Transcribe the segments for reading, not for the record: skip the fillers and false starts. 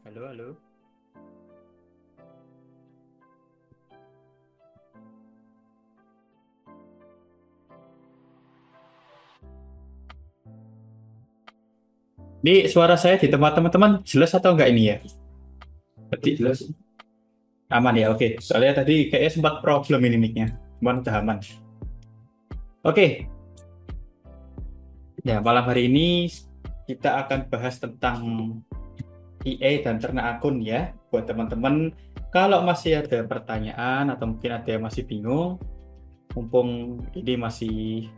Halo, halo. Ini suara saya di tempat teman-teman jelas atau enggak ini ya? Berarti jelas. Aman ya, oke. Soalnya tadi kayaknya sempat problem ini mic-nya. Cuman udah aman. Oke, ya malam hari ini kita akan bahas tentang EA dan ternak akun ya. Buat teman-teman, kalau masih ada pertanyaan atau mungkin ada yang masih bingung, mumpung ini masih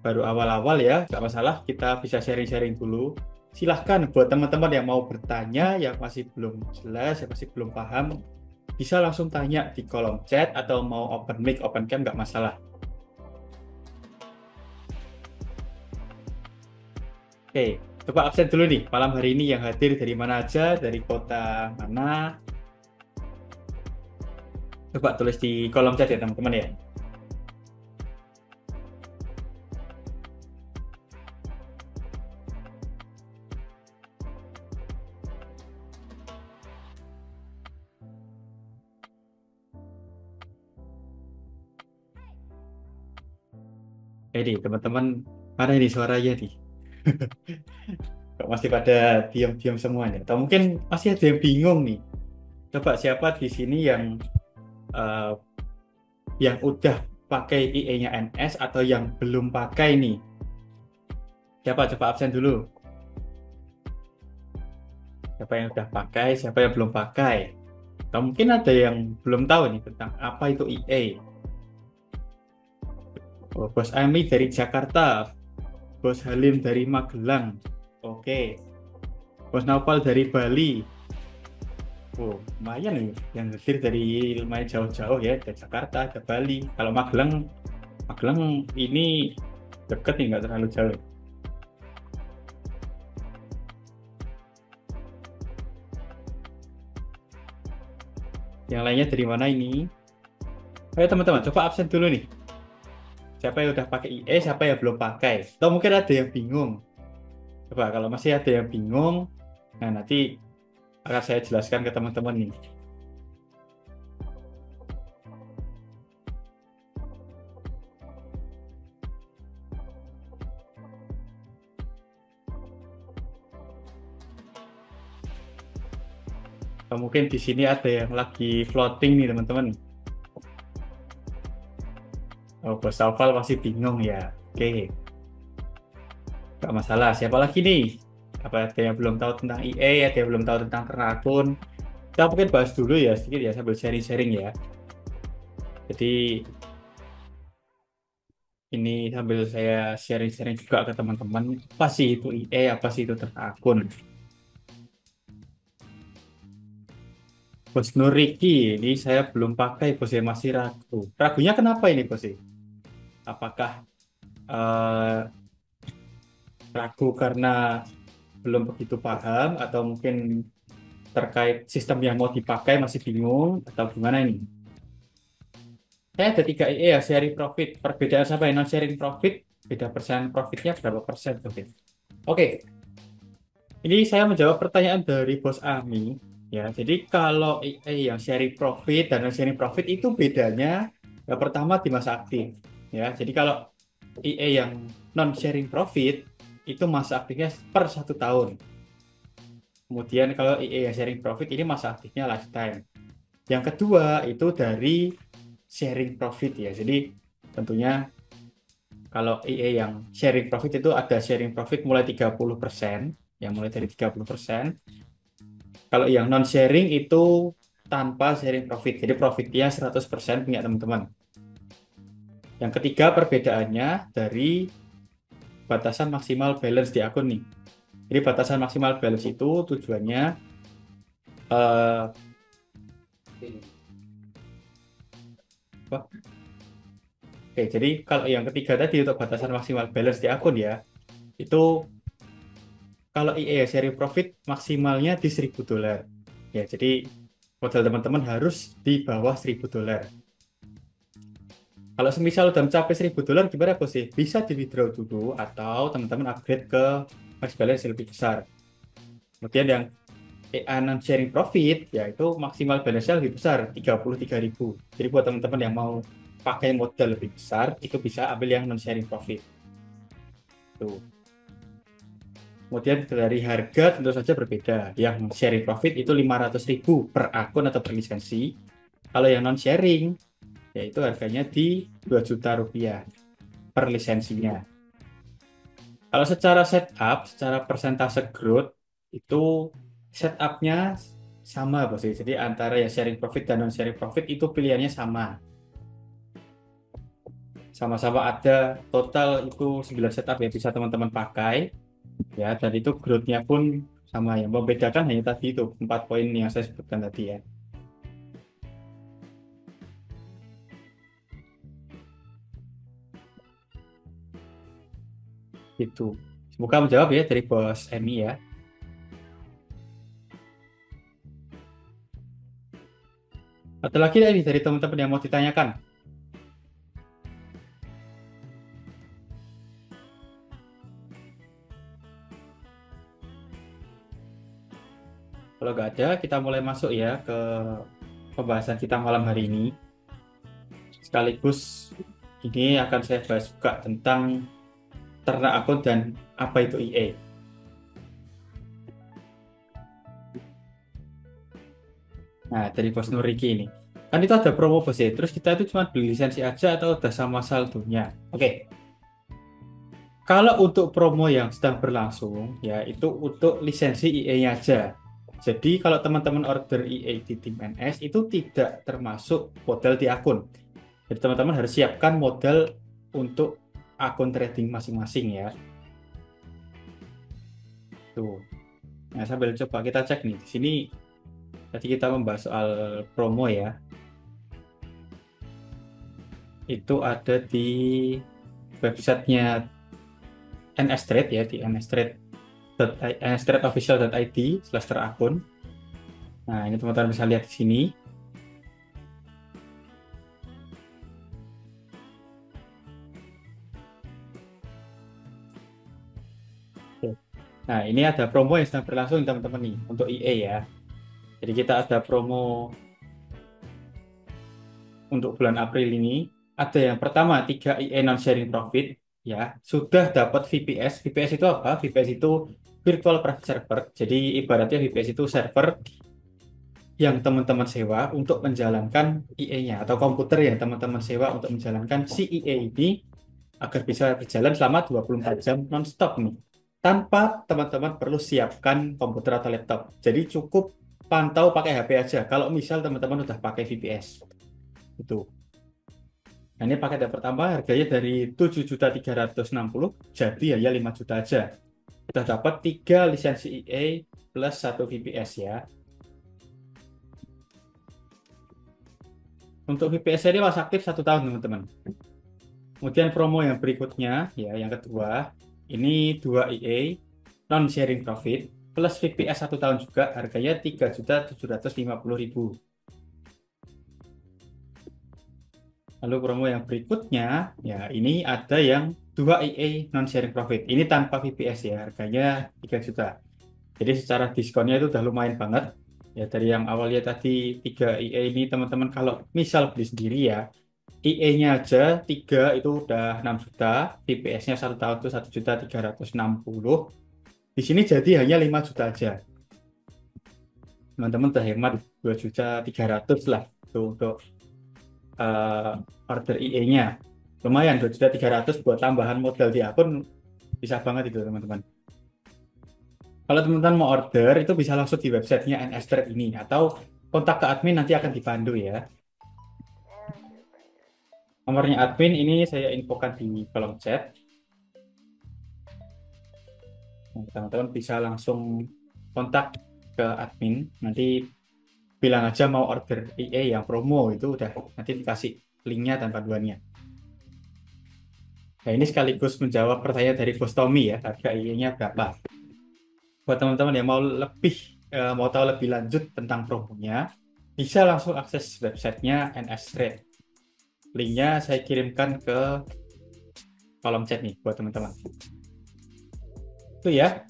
baru awal-awal ya, nggak masalah. Kita bisa sharing-sharing dulu. Silahkan buat teman-teman yang mau bertanya, yang masih belum jelas, yang masih belum paham, bisa langsung tanya di kolom chat atau mau open mic, open cam nggak masalah. Oke, coba absen dulu nih malam hari ini yang hadir dari mana aja, dari kota mana. Coba tulis di kolom chat ya teman-teman ya. Jadi teman-teman, mana ini suaranya nih? Kok masih pada diam-diam semuanya? Atau mungkin masih ada yang bingung nih. Coba siapa di sini eh, yang udah pakai IE-nya NS atau yang belum pakai nih? Siapa? Coba absen dulu. Siapa yang udah pakai, siapa yang belum pakai? Atau mungkin ada yang belum tahu nih tentang apa itu IE. Oh, Bos Ami dari Jakarta, Bos Halim dari Magelang. Oke, Bos Naufal dari Bali. Oh, lumayan nih yang hadir dari lumayan jauh-jauh ya, dari Jakarta ke Bali. Kalau Magelang, Magelang ini deket nih, nggak terlalu jauh. Yang lainnya dari mana ini? Ayo teman-teman, coba absen dulu nih. Siapa yang udah pakai IE, siapa yang belum pakai. Atau mungkin ada yang bingung. Coba kalau masih ada yang bingung, nah nanti akan saya jelaskan ke teman-teman nih. Atau mungkin di sini ada yang lagi floating nih teman-teman. Oh, Bos Taufal masih bingung ya. Oke, nggak masalah. Siapa lagi nih? Apa ada yang belum tahu tentang IE, ada yang belum tahu tentang akun? Kita mungkin bahas dulu ya sedikit ya sambil sharing-sharing ya. Jadi ini sambil saya sharing-sharing juga ke teman-teman. Apa sih itu IE, apa sih itu akun? Bos Nur Riki, ini saya belum pakai, bos saya masih ragu. Ragunya kenapa ini bos? Apakah eh, ragu karena belum begitu paham atau mungkin terkait sistem yang mau dipakai masih bingung atau gimana ini? Saya ada 3 IE ya, sharing profit. Perbedaan sama yang non-sharing profit, beda persen profitnya berapa persen? Oke, ini saya menjawab pertanyaan dari Bos Ami. Ya, jadi kalau IE yang sharing profit dan non-sharing profit itu bedanya yang pertama di masa aktif. Ya, jadi kalau IE yang non-sharing profit itu masa aktifnya per 1 tahun. Kemudian kalau IE yang sharing profit ini masa aktifnya lifetime. Yang kedua itu dari sharing profit ya. Jadi tentunya kalau IE yang sharing profit itu ada sharing profit mulai 30%, yang mulai dari 30%. Kalau yang non sharing itu tanpa sharing profit. Jadi profitnya 100% punya teman-teman. Yang ketiga perbedaannya dari batasan maksimal balance di akun nih. Jadi batasan maksimal balance itu tujuannya eh, apa? Oke, jadi kalau yang ketiga tadi untuk batasan maksimal balance di akun ya, itu kalau IE ya sharing profit maksimalnya di $1.000. Ya, jadi modal teman-teman harus di bawah $1.000. Kalau semisal udah mencapai $1.000 gimana bos sih? Bisa di withdraw dulu atau teman-teman upgrade ke max balance yang lebih besar. Kemudian yang non sharing profit, yaitu maksimal balance-nya lebih besar, 33.000. Jadi buat teman-teman yang mau pakai modal lebih besar, itu bisa ambil yang non sharing profit. Tuh. Kemudian dari harga tentu saja berbeda. Yang sharing profit itu 500.000 per akun atau per lisensi. Kalau yang non sharing, yaitu harganya di 2 juta rupiah per lisensinya. Kalau secara setup, secara persentase growth, itu setupnya sama bos. Jadi antara ya sharing profit dan non sharing profit itu pilihannya sama. Sama-sama ada total itu 9 setup ya bisa teman-teman pakai ya, dan itu growth-nya pun sama. Yang membedakan hanya tadi itu 4 poin yang saya sebutkan tadi ya. Itu. Semoga menjawab ya dari Bos Emi ya. Atau lagi dari teman-teman yang mau ditanyakan? Kalau nggak ada, kita mulai masuk ya ke pembahasan kita malam hari ini. Sekaligus ini akan saya bahas juga tentang ternak akun dan apa itu EA. Nah, dari Bos Nuriki ini. Kan itu ada promo bos ya. Terus kita itu cuma beli lisensi aja atau udah sama saldonya. Oke. Kalau untuk promo yang sedang berlangsung, ya itu untuk lisensi EA-nya aja. Jadi kalau teman-teman order EA di tim NS itu tidak termasuk modal di akun. Jadi teman-teman harus siapkan modal untuk akun trading masing-masing ya. Tuh. Nah, sambil coba kita cek nih. Di sini tadi kita membahas soal promo ya. Itu ada di websitenya NS Trade ya, di nstrade.official.id/terakun. Nah, ini teman-teman bisa lihat di sini. Oke. Nah, ini ada promo yang sedang berlangsung teman-teman nih untuk EA ya. Jadi kita ada promo untuk bulan April ini. Ada yang pertama 3 EA non sharing profit ya. Sudah dapat VPS. VPS itu apa? VPS itu virtual private server. Jadi ibaratnya VPS itu server yang teman-teman sewa untuk menjalankan EA-nya atau komputer yang teman-teman sewa untuk menjalankan si EA ini agar bisa berjalan selama 24 jam non-stop nih. Tanpa teman-teman perlu siapkan komputer atau laptop. Jadi cukup pantau pakai HP aja. Kalau misal teman-teman udah pakai VPS. Itu. Nah, ini paket yang pertama harganya dari 7.360 jadi hanya 5 juta aja. Kita dapat 3 lisensi EA plus 1 VPS ya. Untuk VPS ini masih aktif 1 tahun teman-teman. Kemudian promo yang berikutnya, ya yang kedua, ini 2 EA non sharing profit plus VPS 1 tahun juga, harganya 3.750.000. Lalu promo yang berikutnya, ya ini ada yang 2 EA non sharing profit. Ini tanpa VPS ya, harganya 3 juta. Jadi secara diskonnya itu udah lumayan banget. Ya dari yang awalnya tadi 3 EA ini teman-teman kalau misal beli sendiri ya, IE-nya aja 3 itu udah 6 juta, VPS-nya 1 tahun itu 1.360.000. Di sini jadi hanya 5 juta aja. Teman-teman udah hemat 2.300.000 lah tuh untuk order IE-nya. Lumayan 2.300.000 buat tambahan modal di akun bisa banget itu teman-teman. Kalau teman-teman mau order itu bisa langsung di websitenya NS Trade ini atau kontak ke admin nanti akan dipandu ya. Nomornya admin ini saya infokan di kolom chat. Nah, teman-teman bisa langsung kontak ke admin. Nanti bilang aja mau order EA yang promo itu udah nanti dikasih linknya dan panduannya. Nah ini sekaligus menjawab pertanyaan dari Bos Tommy ya, harga EA-nya berapa. Buat teman-teman yang mau tahu lebih lanjut tentang promonya, bisa langsung akses websitenya NS Trade. Linknya saya kirimkan ke kolom chat nih buat teman-teman. Itu ya.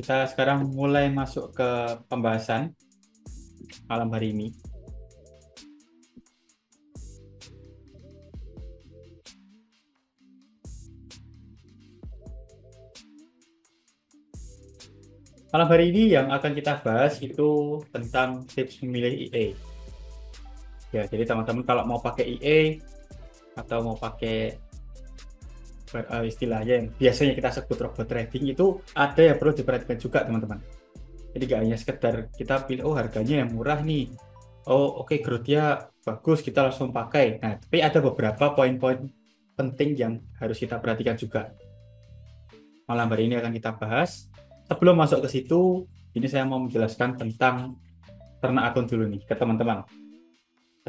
kita sekarang mulai masuk ke pembahasan malam hari ini. Malam hari ini yang akan kita bahas itu tentang tips memilih IE. Ya, jadi teman-teman kalau mau pakai IE atau mau pakai istilahnya yang biasanya kita sebut robot trading, itu ada yang perlu diperhatikan juga teman-teman. Jadi gak hanya sekedar kita pilih, oh harganya yang murah nih, oh oke, growth-nya bagus, kita langsung pakai. Nah, tapi ada beberapa poin-poin penting yang harus kita perhatikan juga. Malam hari ini akan kita bahas. Sebelum masuk ke situ, ini saya mau menjelaskan tentang ternak akun dulu nih ke teman-teman.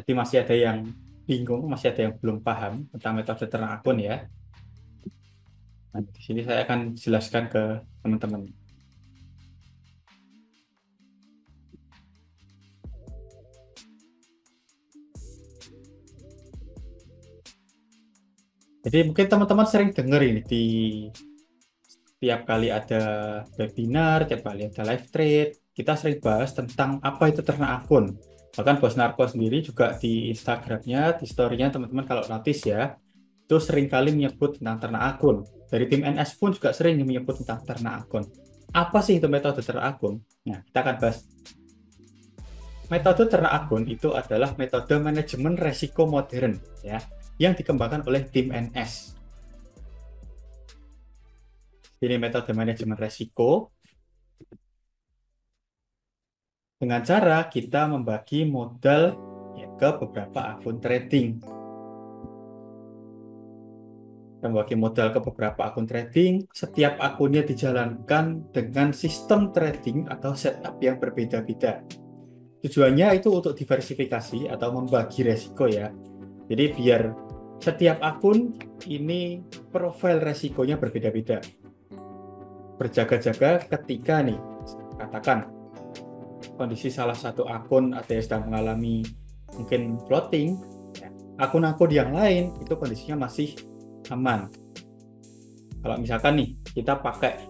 Jadi masih ada yang bingung, masih ada yang belum paham tentang metode ternak akun ya. Nah, di sini saya akan jelaskan ke teman-teman. Jadi mungkin teman-teman sering dengar ini di tiap kali ada webinar, tiap kali ada live trade, kita sering bahas tentang apa itu ternak akun. Bahkan Bos Narko sendiri juga di Instagramnya, di story-nya teman-teman kalau notice ya, itu sering kali menyebut tentang ternak akun. Dari tim NS pun juga sering menyebut tentang ternak akun. Apa sih itu metode ternak akun? Nah, kita akan bahas. Metode ternak akun itu adalah metode manajemen resiko modern ya, yang dikembangkan oleh tim NS. Ini metode manajemen resiko dengan cara kita membagi modal ya, ke beberapa akun trading. Kita membagi modal ke beberapa akun trading, setiap akunnya dijalankan dengan sistem trading atau setup yang berbeda-beda. Tujuannya itu untuk diversifikasi atau membagi resiko ya. Jadi biar setiap akun ini profil resikonya berbeda-beda. Berjaga-jaga ketika nih, katakan kondisi salah satu akun ada yang sedang mengalami mungkin floating, ya, akun-akun yang lain itu kondisinya masih aman. Kalau misalkan nih kita pakai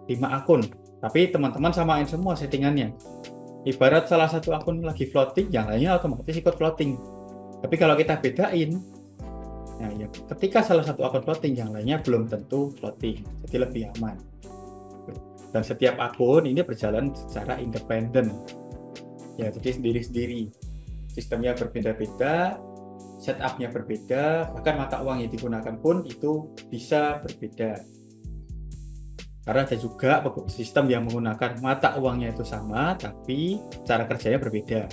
5 akun, tapi teman-teman samain semua settingannya. Ibarat salah satu akun lagi floating, yang lainnya otomatis ikut floating. Tapi kalau kita bedain, nah ya, ketika salah satu akun floating, yang lainnya belum tentu floating, jadi lebih aman. Dan setiap akun ini berjalan secara independen. Ya, jadi sendiri-sendiri. Sistemnya berbeda-beda, setupnya berbeda, bahkan mata uang yang digunakan pun itu bisa berbeda. Karena ada juga sistem yang menggunakan mata uangnya itu sama, tapi cara kerjanya berbeda.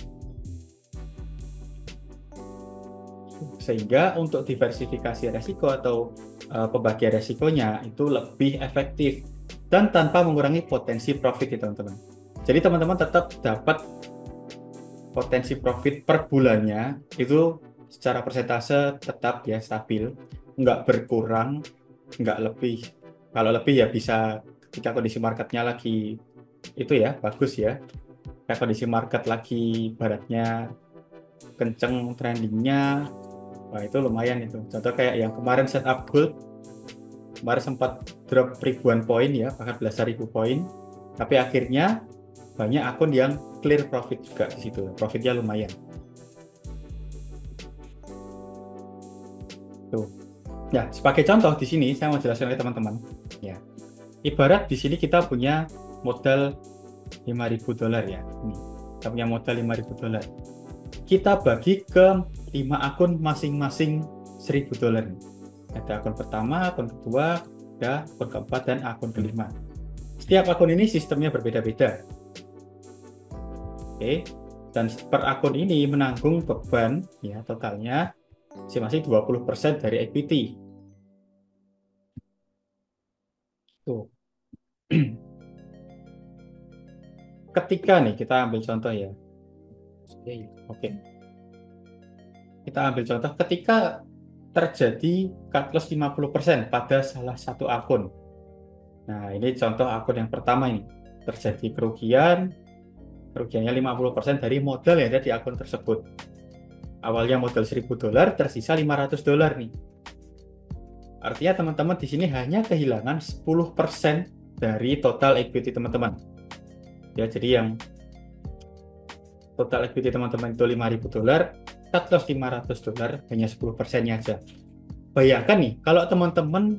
Sehingga untuk diversifikasi resiko atau pembagian resikonya itu lebih efektif dan tanpa mengurangi potensi profit ya teman-teman. Jadi teman-teman tetap dapat potensi profit per bulannya itu secara persentase tetap ya stabil, nggak berkurang, nggak lebih. Kalau lebih ya bisa ketika kondisi marketnya lagi itu ya bagus ya. Kayak kondisi market lagi baratnya kenceng trendingnya, wah itu lumayan itu. Contoh kayak yang kemarin setup gold, kemarin sempat drop ribuan poin ya, bahkan belasan ribu poin, tapi akhirnya banyak akun yang clear profit juga di situ, profitnya lumayan. Tuh. Ya, sebagai contoh di sini saya mau jelaskan ke teman-teman. Ya, ibarat di sini kita punya modal $5.000 ya. Ini, kita punya modal $5.000. Kita bagi ke 5 akun masing-masing $1.000. Ada akun pertama, akun kedua, akun keempat, dan akun kelima. Setiap akun ini sistemnya berbeda-beda. Oke, dan per akun ini menanggung beban ya totalnya masing-masing 20% dari equity. Tuh. Ketika nih kita ambil contoh ya. Oke. Kita ambil contoh ketika terjadi cut loss 50% pada salah satu akun. Nah, ini contoh akun yang pertama ini. Terjadi kerugiannya 50% dari modal yang ada di akun tersebut. Awalnya modal $1.000, tersisa $500 nih. Artinya teman-teman di sini hanya kehilangan 10% dari total equity teman-teman. Ya, jadi yang total equity teman-teman itu $5.000, cut loss $500, hanya 10%-nya aja. Bayangkan nih, kalau teman-teman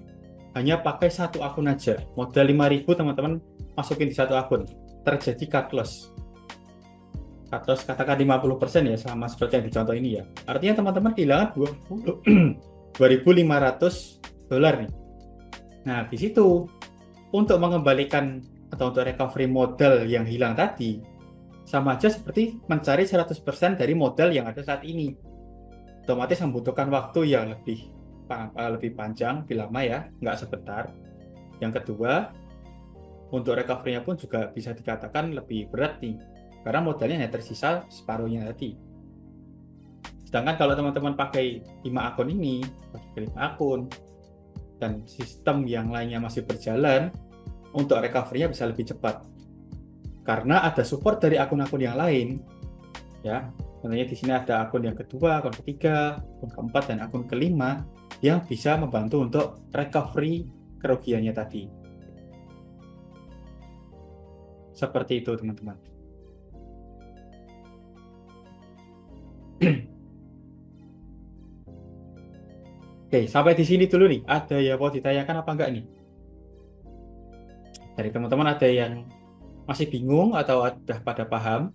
hanya pakai satu akun aja, modal 5.000 teman-teman masukin di satu akun, terjadi cut loss. Cut loss katakan 50% ya, sama seperti yang di contoh ini ya. Artinya teman-teman kehilangan $2.500 nih. Nah, di situ untuk mengembalikan atau untuk recovery modal yang hilang tadi, sama aja seperti mencari 100% dari modal yang ada saat ini. Otomatis membutuhkan waktu yang lebih panjang, lebih lama ya, nggak sebentar. Yang kedua, untuk recovery-nya pun juga bisa dikatakan lebih berat nih, karena modalnya hanya tersisa separuhnya tadi. Sedangkan kalau teman-teman pakai 5 akun ini, pakai 5 akun, dan sistem yang lainnya masih berjalan, untuk recovery-nya bisa lebih cepat. Karena ada support dari akun-akun yang lain, ya. Contohnya di sini ada akun yang kedua, akun ketiga, akun keempat, dan akun kelima yang bisa membantu untuk recovery kerugiannya tadi. Seperti itu, teman-teman. Oke, sampai di sini dulu nih. Ada yang mau ditanyakan apa enggak nih? Dari teman-teman ada yang masih bingung atau udah pada paham?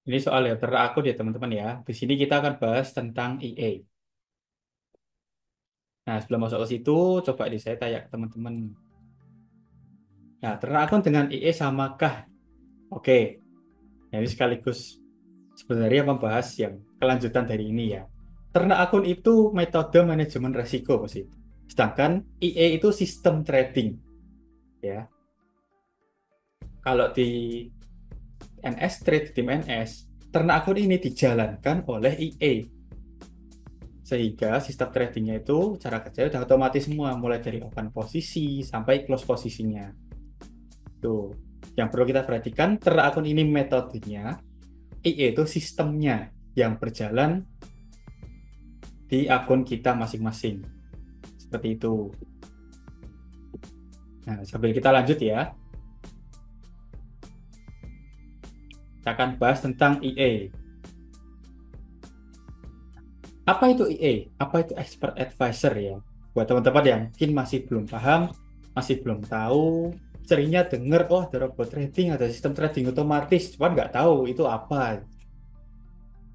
Ini soal ya terakun ya teman-teman ya. Di sini kita akan bahas tentang EA. Nah, sebelum masuk ke situ, coba saya tanya ke teman-teman. Nah, terakun dengan EA samakah? Oke, nah, ini sekaligus sebenarnya membahas yang kelanjutan dari ini ya. Ternak akun itu metode manajemen resiko sih. Sedangkan EA itu sistem trading ya. Kalau di NS Trade, tim NS, ternak akun ini dijalankan oleh EA. Sehingga sistem tradingnya itu cara kerja udah otomatis semua, mulai dari open posisi sampai close posisinya. Tuh, yang perlu kita perhatikan, ternak akun ini metodenya, EA itu sistemnya yang berjalan di akun kita masing-masing. Seperti itu. Nah, sambil kita lanjut ya, kita akan bahas tentang EA. Apa itu EA? Apa itu expert advisor ya? Buat teman-teman yang mungkin masih belum paham, masih belum tahu, seringnya dengar, oh ada robot trading, ada sistem trading otomatis, cuman nggak tahu itu apa.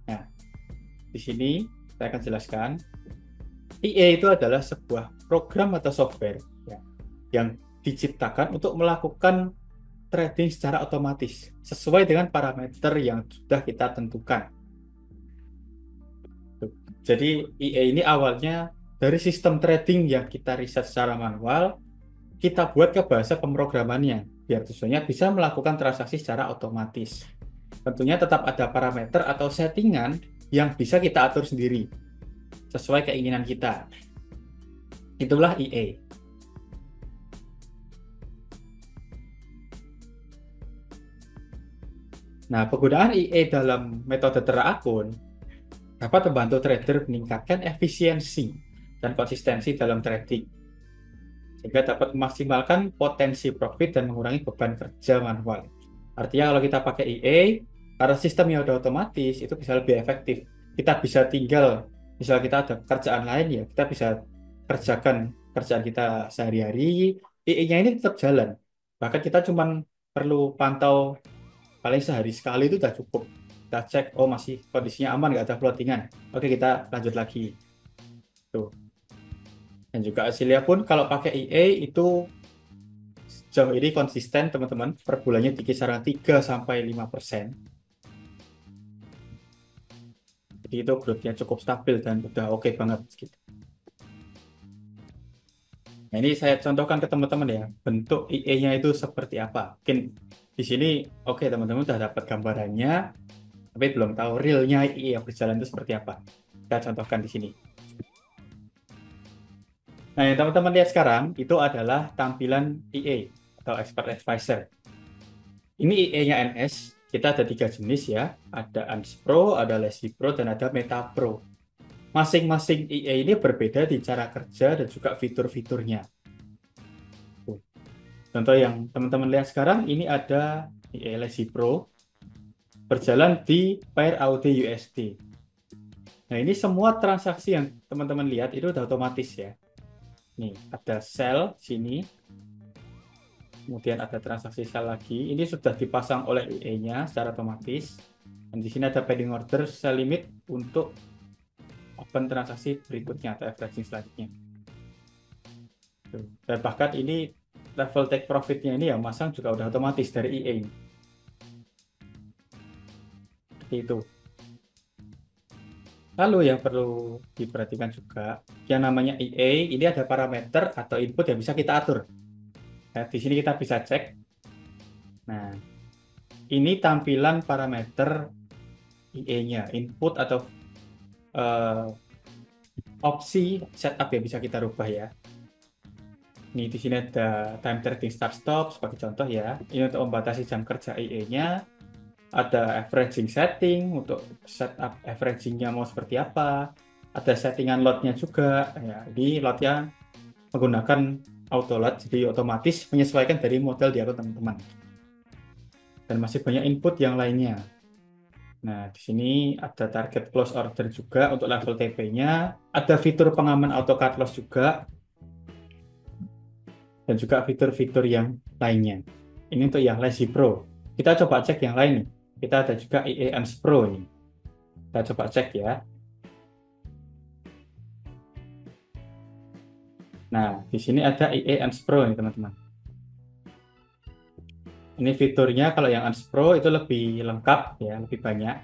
Nah, di sini saya akan jelaskan. EA itu adalah sebuah program atau software ya, yang diciptakan untuk melakukan trading secara otomatis sesuai dengan parameter yang sudah kita tentukan. Jadi EA ini awalnya dari sistem trading yang kita riset secara manual, kita buat ke bahasa pemrogramannya biar tujuannya bisa melakukan transaksi secara otomatis. Tentunya tetap ada parameter atau settingan yang bisa kita atur sendiri sesuai keinginan kita. Itulah EA. Nah, penggunaan EA dalam metode terakun dapat membantu trader meningkatkan efisiensi dan konsistensi dalam trading, sehingga dapat memaksimalkan potensi profit dan mengurangi beban kerja manual. Artinya kalau kita pakai EA, karena sistemnya udah otomatis, itu bisa lebih efektif. Kita bisa tinggal, misal kita ada kerjaan lain ya, kita bisa kerjakan kerjaan kita sehari-hari, EA-nya ini tetap jalan. Bahkan kita cuma perlu pantau paling sehari sekali itu udah cukup. Kita cek, oh masih kondisinya aman, nggak ada floatingan. Oke, kita lanjut lagi. Tuh. Dan juga hasilnya pun kalau pakai EA itu sejauh ini konsisten teman-teman, per bulannya di kisaran 3-5%. Jadi itu growth-nya cukup stabil dan udah oke banget gitu. Nah, ini saya contohkan ke teman-teman ya, bentuk EA-nya itu seperti apa. Mungkin di sini oke teman-teman udah dapat gambarannya, tapi belum tahu realnya EA yang berjalan itu seperti apa. Kita contohkan di sini. Nah, yang teman-teman lihat sekarang itu adalah tampilan EA atau Expert Advisor. Ini EA-nya NS, kita ada 3 jenis ya, ada ANS Pro, ada Lazy Pro, dan ada Meta Pro. Masing-masing EA ini berbeda di cara kerja dan juga fitur-fiturnya. Contoh yang teman-teman lihat sekarang, ini ada EA Lazy Pro, berjalan di Pair Audio USD. Nah, ini semua transaksi yang teman-teman lihat itu udah otomatis ya. Nih, ada sell sini, kemudian ada transaksi sell lagi. Ini sudah dipasang oleh EA-nya secara otomatis. Dan di sini ada pending order, sell limit untuk open transaksi berikutnya atau averaging selanjutnya. Dan bahkan ini level take profit-nya ini yang masang juga udah otomatis dari EA. Seperti itu. Lalu yang perlu diperhatikan juga, yang namanya EA ini ada parameter atau input yang bisa kita atur. Nah, di sini kita bisa cek. Nah, ini tampilan parameter EA-nya, input atau eh, opsi setup yang bisa kita rubah ya. Nih di sini ada time trading start stop sebagai contoh ya. Ini untuk membatasi jam kerja EA-nya. Ada averaging setting untuk setup averagingnya mau seperti apa. Ada settingan load-nya juga. Ya, di load-nya menggunakan auto load, jadi otomatis menyesuaikan dari model di akun teman-teman. Dan masih banyak input yang lainnya. Nah, di sini ada target close order juga untuk level TP-nya. Ada fitur pengaman auto cut loss juga. Dan juga fitur-fitur yang lainnya. Ini untuk yang Lazy Pro. Kita coba cek yang lain nih. Kita ada juga EA ANS Pro nih. Kita coba cek ya. Nah, di sini ada EA ANS Pro nih teman-teman. Ini fiturnya kalau yang ANS Pro itu lebih lengkap ya, lebih banyak.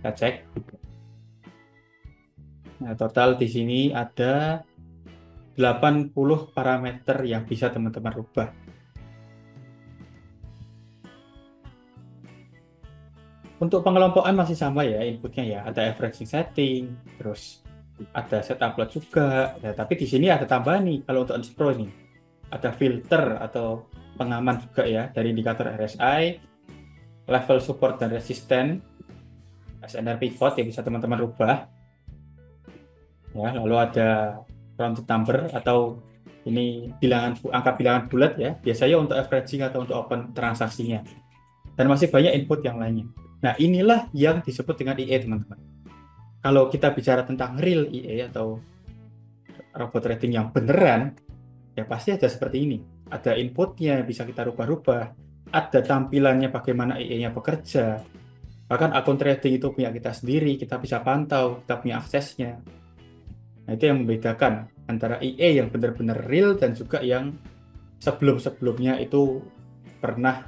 Kita cek. Nah, total di sini ada 80 parameter yang bisa teman-teman rubah. Untuk pengelompokan masih sama ya inputnya ya. Ada averaging setting, terus ada set upload juga. Ya, tapi di sini ada tambahan nih kalau untuk ANS Pro ini. Ada filter atau pengaman juga ya dari indikator RSI, level support dan resisten, SNR pivot yang bisa teman-teman rubah. Ya, lalu ada rounded number atau ini angka bilangan bulat ya, biasanya untuk averaging atau untuk open transaksinya. Dan masih banyak input yang lainnya. Nah, inilah yang disebut dengan EA, teman-teman. Kalau kita bicara tentang real EA atau robot trading yang beneran, ya pasti ada seperti ini. Ada inputnya, bisa kita rubah-rubah. Ada tampilannya bagaimana EA-nya bekerja. Bahkan akun trading itu punya kita sendiri, kita bisa pantau, kita punya aksesnya. Nah, itu yang membedakan antara EA yang benar-benar real dan juga yang sebelum-sebelumnya itu pernah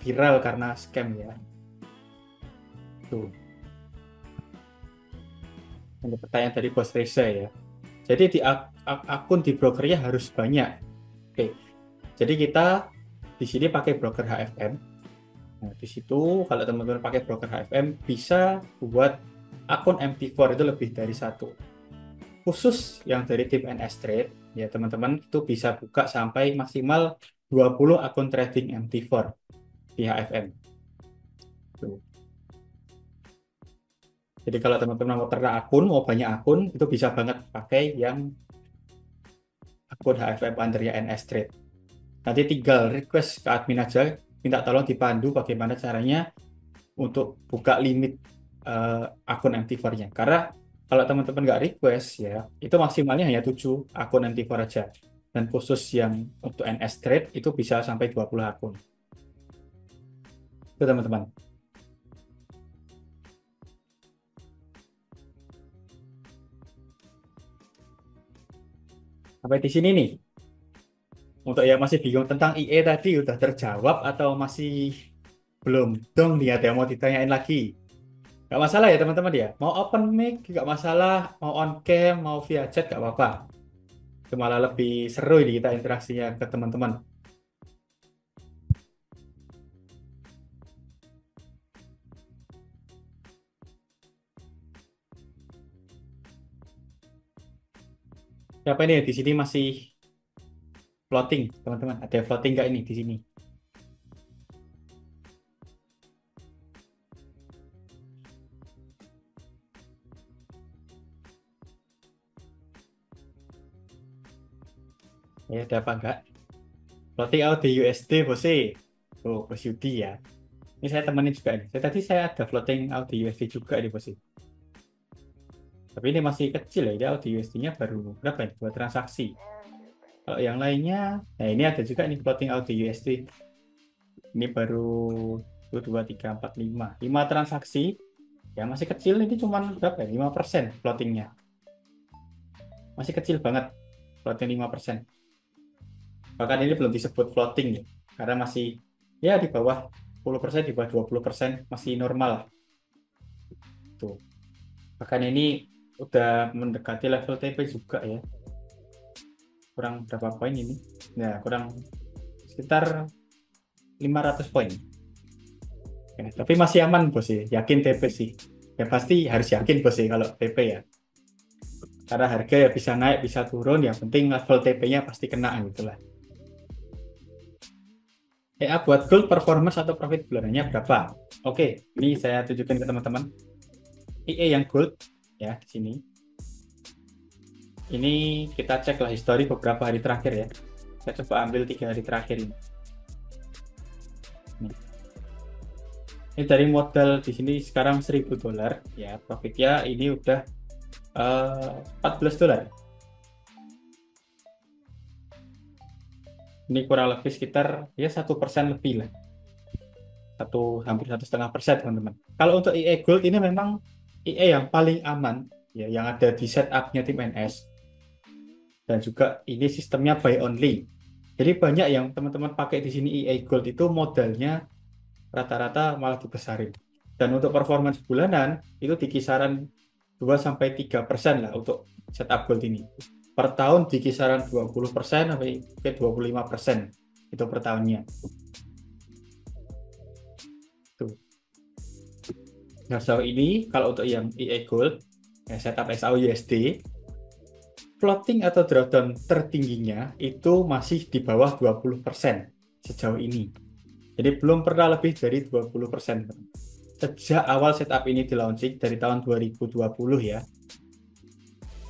viral karena scam ya. Tuh. Ini pertanyaan dari Bos Reza ya. Jadi di akun di brokernya harus banyak. Oke. Jadi kita di sini pakai broker HFM. Nah, di situ kalau teman-teman pakai broker HFM bisa buat akun MT4 itu lebih dari satu. Khusus yang dari tim NS Trade, ya teman-teman itu bisa buka sampai maksimal 20 akun trading MT4 di HFM. Tuh. Jadi kalau teman-teman mau ternak akun, mau banyak akun, itu bisa banget pakai yang akun HFM undernya NS Trade. Nanti tinggal request ke admin aja, minta tolong dipandu bagaimana caranya untuk buka limit akun MT4-nya. Karena kalau teman-teman nggak request ya, itu maksimalnya hanya 7 akun MT4 aja. Dan khusus yang untuk NS Trade itu bisa sampai 20 akun. Itu teman-teman. Sampai di sini nih. Untuk yang masih bingung tentang IE tadi udah terjawab atau masih belum? Dong nih ada yang mau ditanyain lagi. Nggak masalah ya teman-teman ya. Mau open mic nggak masalah, mau on cam, mau via chat nggak apa-apa. Itu malah lebih seru ini kita interaksinya ke teman-teman. Siapa ini di sini masih floating, teman-teman? Ada yang floating nggak ini di sini? Ya, ada apa enggak? Floating Auto USD bose. Oh, Bos Yudi ya. Ini saya temenin juga nih. Tadi saya ada floating Auto USD juga nih bos. Tapi ini masih kecil ya. Dia Auto USD-nya baru berapa ya? 2 transaksi. Kalau yang lainnya, nah ini ada juga nih floating Auto USD. Ini baru 1, 2, 3, 4, 5 transaksi. Ya masih kecil, ini cuma berapa ya? 5% floatingnya. Masih kecil banget floating 5%. Bahkan ini belum disebut floating ya. Karena masih ya di bawah 10%, di bawah 20% masih normal lah. Tuh. Bahkan ini udah mendekati level TP juga ya. Kurang berapa poin ini? Nah, kurang sekitar 500 poin. Ya, tapi masih aman bos sih, yakin TP sih. Ya pasti harus yakin bos sih kalau TP ya. Karena harga ya bisa naik, bisa turun, yang penting level TP-nya pasti kena gitu lah. Ya buat gold performance atau profit bulanannya berapa? Oke, ini saya tunjukkan ke teman-teman. IE yang gold ya di sini. Ini kita cek lah histori beberapa hari terakhir ya. Saya coba ambil 3 hari terakhir ini. Ini dari modal di sini sekarang $1.000 ya, profitnya ini udah $14. Ini kurang lebih sekitar ya 1% lebih lah, hampir 1,5% teman-teman. Kalau untuk IE Gold ini memang IE yang paling aman ya, yang ada di setupnya tim NS, dan juga ini sistemnya buy only. Jadi banyak yang teman-teman pakai di sini IE Gold itu modalnya rata-rata malah dibesarin. Dan untuk performance bulanan itu di kisaran 2-3% lah untuk setup gold ini. Per tahun di kisaran 20% sampai ke 25% itu per tahunnya. Tuh. Nah, sejauh ini kalau untuk yang EA Gold, ya, setup SAU USD, floating atau drawdown tertingginya itu masih di bawah 20% sejauh ini. Jadi belum pernah lebih dari 20%. Sejak awal setup ini di launching dari tahun 2020 ya.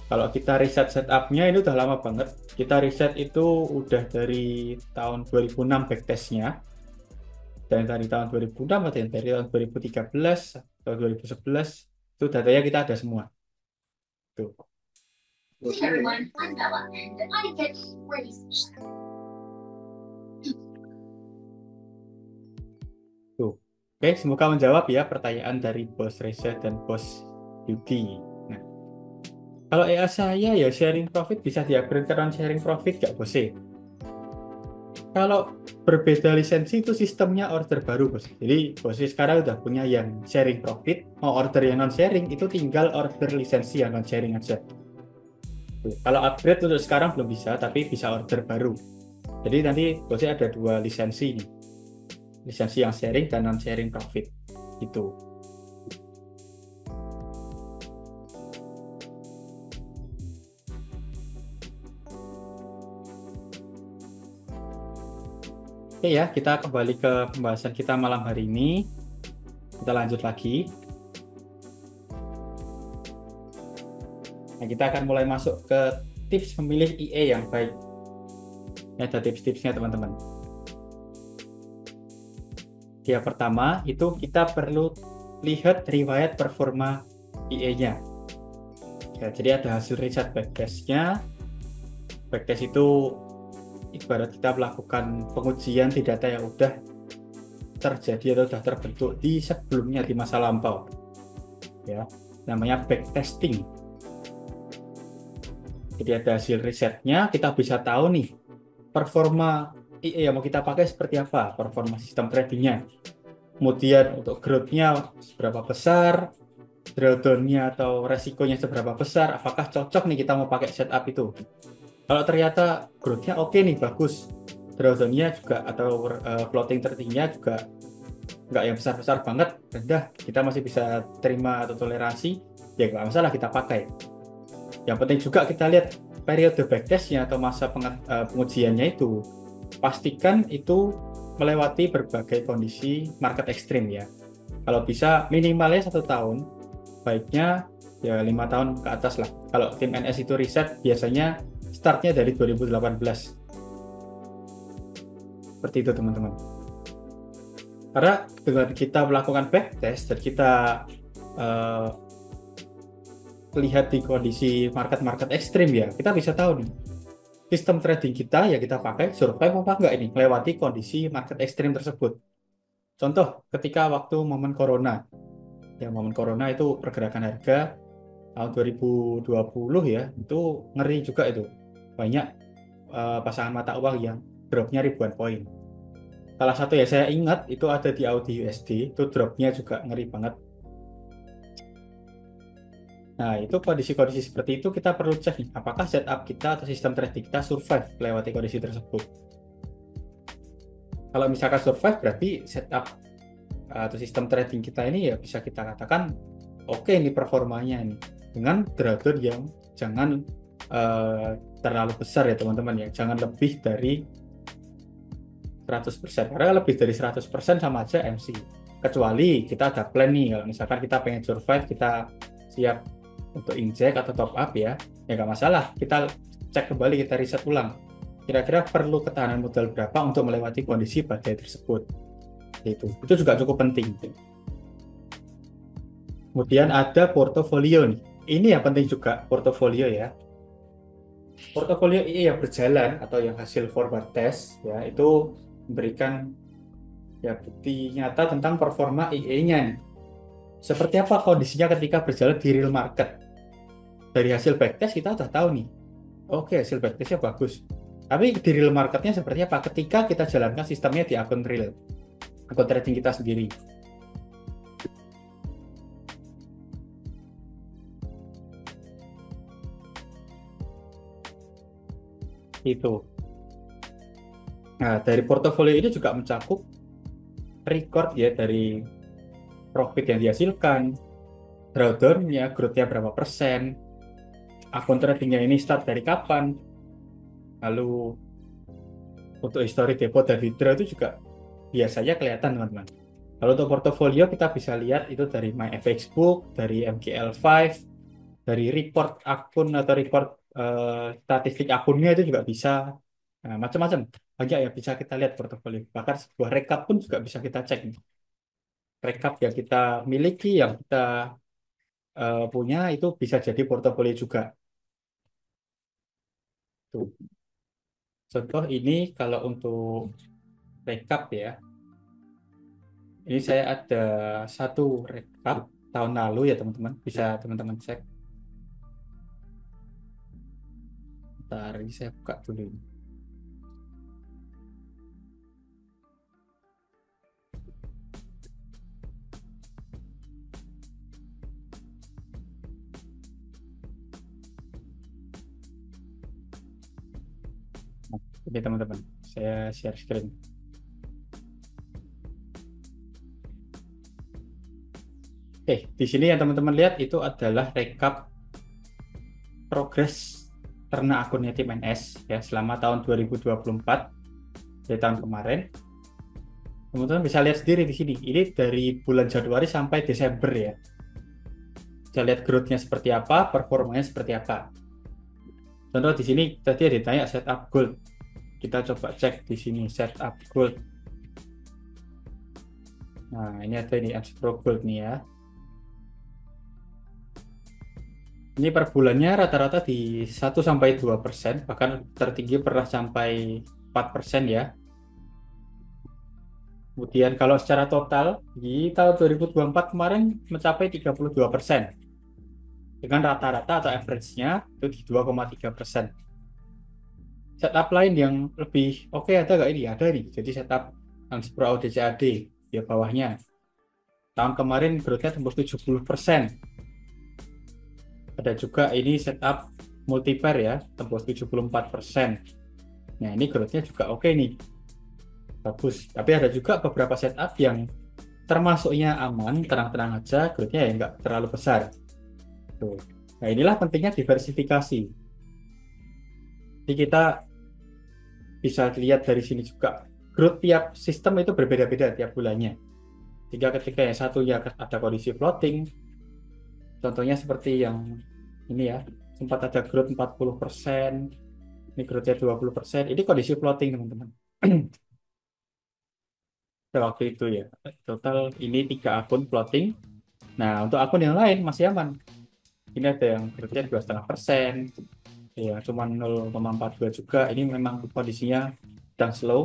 Kalau kita riset setupnya ini udah lama banget. Kita riset itu udah dari tahun 2006 backtestnya. Dan dari tahun 2006 atau dari tahun 2013 atau 2011 itu datanya kita ada semua. Tuh. Tuh. Oke, semoga menjawab ya pertanyaan dari Bos Reza dan Bos Yudi. Nah, kalau EA saya ya sharing profit bisa di-upgrade ke non-sharing profit gak bos? Kalau berbeda lisensi itu sistemnya order baru bos. Jadi bos sekarang udah punya yang sharing profit, mau order yang non-sharing itu tinggal order lisensi yang non-sharing aja. Tuh. Kalau upgrade untuk sekarang belum bisa, tapi bisa order baru. Jadi nanti bosnya ada 2 lisensi nih. Lisensi yang sharing dan non-sharing profit. Gitu. Oke ya, kita kembali ke pembahasan kita malam hari ini. Kita lanjut lagi. Nah, kita akan mulai masuk ke tips memilih IE yang baik. Ini ada tips-tipsnya teman-teman. Yang pertama, itu kita perlu lihat riwayat performa IE-nya. Ya, jadi ada hasil riset backtest-nya. Backtest itu ibarat kita melakukan pengujian di data yang udah terjadi atau sudah terbentuk di sebelumnya di masa lampau. Ya, namanya backtesting. Jadi ada hasil risetnya, kita bisa tahu nih performa IE yang mau kita pakai seperti apa, performa sistem tradingnya. Kemudian untuk growth-nya seberapa besar, drawdown-nya atau resikonya seberapa besar, apakah cocok nih kita mau pakai setup itu. Kalau ternyata growth-nya oke nih, bagus, drawdown-nya juga atau floating tertingginya juga nggak yang besar-besar banget, rendah, kita masih bisa terima atau toleransi, ya nggak masalah kita pakai. Yang penting juga kita lihat periode backtest-nya atau masa pengujiannya itu, pastikan itu melewati berbagai kondisi market ekstrim ya. Kalau bisa minimalnya 1 tahun, baiknya ya 5 tahun ke atas lah. Kalau tim NS itu riset biasanya startnya dari 2018. Seperti itu teman-teman. Karena dengan kita melakukan backtest dan kita uh, lihat di kondisi market-market ekstrim ya, kita bisa tahu nih sistem trading kita ya kita pakai survive apa enggak ini melewati kondisi market ekstrim tersebut. Contoh ketika waktu momen corona, ya momen corona itu pergerakan harga tahun 2020 ya, itu ngeri juga itu. Banyak pasangan mata uang yang dropnya ribuan poin. Salah satu ya saya ingat itu ada di Audi USD, itu dropnya juga ngeri banget. Nah, itu kondisi-kondisi seperti itu kita perlu cek nih, apakah setup kita atau sistem trading kita survive melewati kondisi tersebut. Kalau misalkan survive berarti setup atau sistem trading kita ini ya bisa kita katakan oke ini performanya nih dengan drawdown yang jangan terlalu besar ya teman-teman ya, jangan lebih dari 100%, karena lebih dari 100% sama aja MC, kecuali kita ada plan nih, kalau misalkan kita pengen survive, kita siap untuk inject atau top up ya nggak masalah, kita cek kembali, kita riset ulang kira-kira perlu ketahanan modal berapa untuk melewati kondisi badai tersebut. Itu juga cukup penting. Kemudian ada portofolio nih, ini yang penting juga portofolio ya. Portofolio ini yang berjalan atau yang hasil forward test ya, itu memberikan ya bukti nyata tentang performa IE-nya nih. Seperti apa kondisinya ketika berjalan di real market. Dari hasil backtest kita udah tahu nih, oke hasil backtestnya bagus. Tapi di real marketnya seperti apa ketika kita jalankan sistemnya di akun real, akun trading kita sendiri. Itu. Nah, dari portofolio ini juga mencakup record ya dari profit yang dihasilkan, drawdown-nya, growth-nya berapa persen, akun tradingnya ini start dari kapan, lalu untuk histori depo dan withdraw itu juga biasanya kelihatan teman-teman. Kalau untuk portofolio kita bisa lihat itu dari MyFX Book, dari MGL5, dari report akun atau report statistik akunnya itu juga bisa. Nah, macam-macam banyak ya bisa kita lihat portofolio. Bahkan sebuah rekap pun juga bisa kita cek. Rekap yang kita miliki, yang kita punya itu bisa jadi portofolio juga. Tuh. Contoh ini kalau untuk rekap ya. Ini saya ada satu rekap tahun lalu ya teman-teman. Bisa teman-teman cek. Bentar, ini saya buka dulu. Oke teman-teman, saya share screen. Oke, di sini yang teman-teman lihat itu adalah rekap progres ternak akunnya tim NS ya selama tahun 2024 dari tahun kemarin. Teman-teman bisa lihat sendiri di sini. Ini dari bulan Januari sampai Desember ya. Bisa lihat growth-nya seperti apa, performanya seperti apa. Contoh di sini tadi ada ditanya setup gold. Kita coba cek di sini setup gold. Nah, ini ada ini Pro Gold nih ya. Ini per bulannya rata-rata di 1-2%, bahkan tertinggi pernah sampai 4% ya. Kemudian kalau secara total di tahun 2024 kemarin mencapai 32%. Dengan rata-rata atau average-nya itu di 2,3%. Setup lain yang lebih oke ada nggak ini? Ada nih. Jadi setup Pro ODCAD di bawahnya. Tahun kemarin growth-nya tembus 70%. Ada juga ini setup multipair ya, tembus 74%. Nah, ini growth-nya juga oke nih. Bagus. Tapi ada juga beberapa setup yang termasuknya aman, tenang-tenang aja, growth-nya ya nggak terlalu besar. Tuh. Nah, inilah pentingnya diversifikasi. Jadi kita bisa lihat dari sini juga, growth tiap sistem itu berbeda-beda tiap bulannya. Jika ketika yang satunya ada kondisi floating, contohnya seperti yang ini ya, sempat ada growth 40%, ini growth-nya 20%, ini kondisi floating teman-teman. waktu itu ya. Total ini 3 akun floating. Nah, untuk akun yang lain masih aman. Ini ada yang growth-nya 2,5%, ya cuma 0,42 juga. Ini memang kondisinya sedang slow.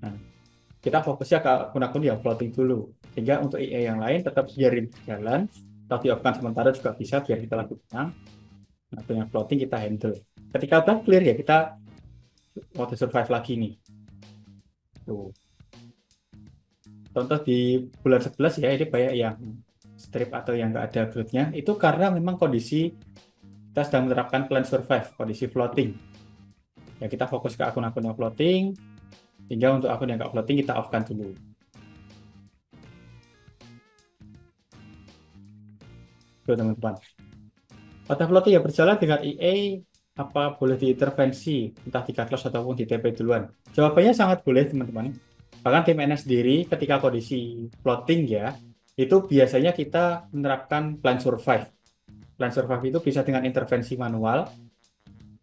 Nah, kita fokusnya ke akun-akun yang floating dulu. Sehingga untuk IE yang lain tetap biarin jalan, atau di off sementara juga bisa biar kita lakukan. Nah, yang floating kita handle. Ketika udah clear ya kita mode survive lagi nih. Tuh. Contoh di bulan 11 ya, ini banyak yang strip atau yang nggak ada growth-nya. Itu karena memang kondisi kita sedang menerapkan plan survive, kondisi floating. Ya kita fokus ke akun-akun yang floating, hingga untuk akun yang nggak floating kita off-kan dulu. Tuh teman-teman. Pada floating ya berjalan dengan EA, apa boleh diintervensi, entah di cut loss ataupun di TP duluan? Jawabannya sangat boleh teman-teman. Bahkan tim NS sendiri ketika kondisi floating ya, itu biasanya kita menerapkan plan survive. Plan survive itu bisa dengan intervensi manual,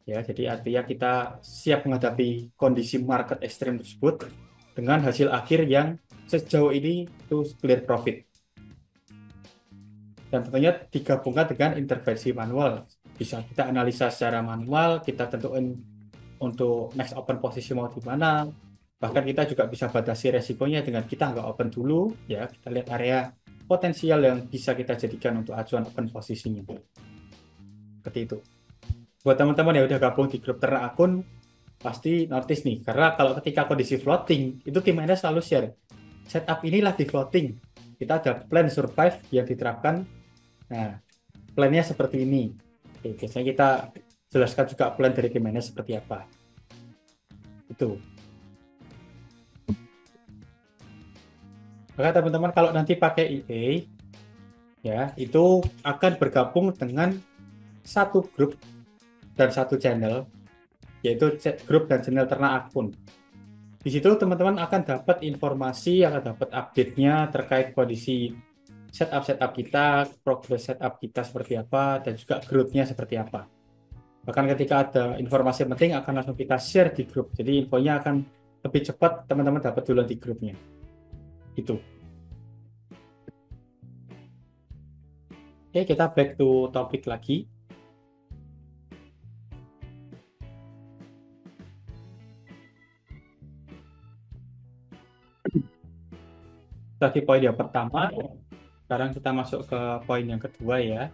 ya. Jadi artinya kita siap menghadapi kondisi market ekstrim tersebut dengan hasil akhir yang sejauh ini itu clear profit. Dan tentunya digabungkan dengan intervensi manual. Bisa kita analisa secara manual, kita tentuin untuk next open posisi mau di mana. Bahkan kita juga bisa batasi resikonya dengan kita nggak open dulu, ya. Kita lihat area potensial yang bisa kita jadikan untuk acuan open posisinya. Seperti itu. Buat teman-teman yang udah gabung di grup ternak akun, pasti notice nih. Karena kalau ketika kondisi floating, itu tim Anda selalu share. Setup inilah di floating. Kita ada plan survive yang diterapkan. Nah, plannya seperti ini. Oke, biasanya kita jelaskan juga plan dari tim Anda seperti apa. Itu. Maka teman-teman kalau nanti pakai EA, ya itu akan bergabung dengan satu grup dan satu channel, yaitu grup dan channel ternak akun. Di situ teman-teman akan dapat informasi, akan dapat update-nya terkait kondisi setup kita, progress setup kita seperti apa, dan juga growth-nya seperti apa. Bahkan ketika ada informasi penting akan langsung kita share di grup. Jadi infonya akan lebih cepat teman-teman dapat duluan di grupnya. Itu. Oke, kita back to topik lagi. Tadi poin yang pertama, sekarang kita masuk ke poin yang kedua ya.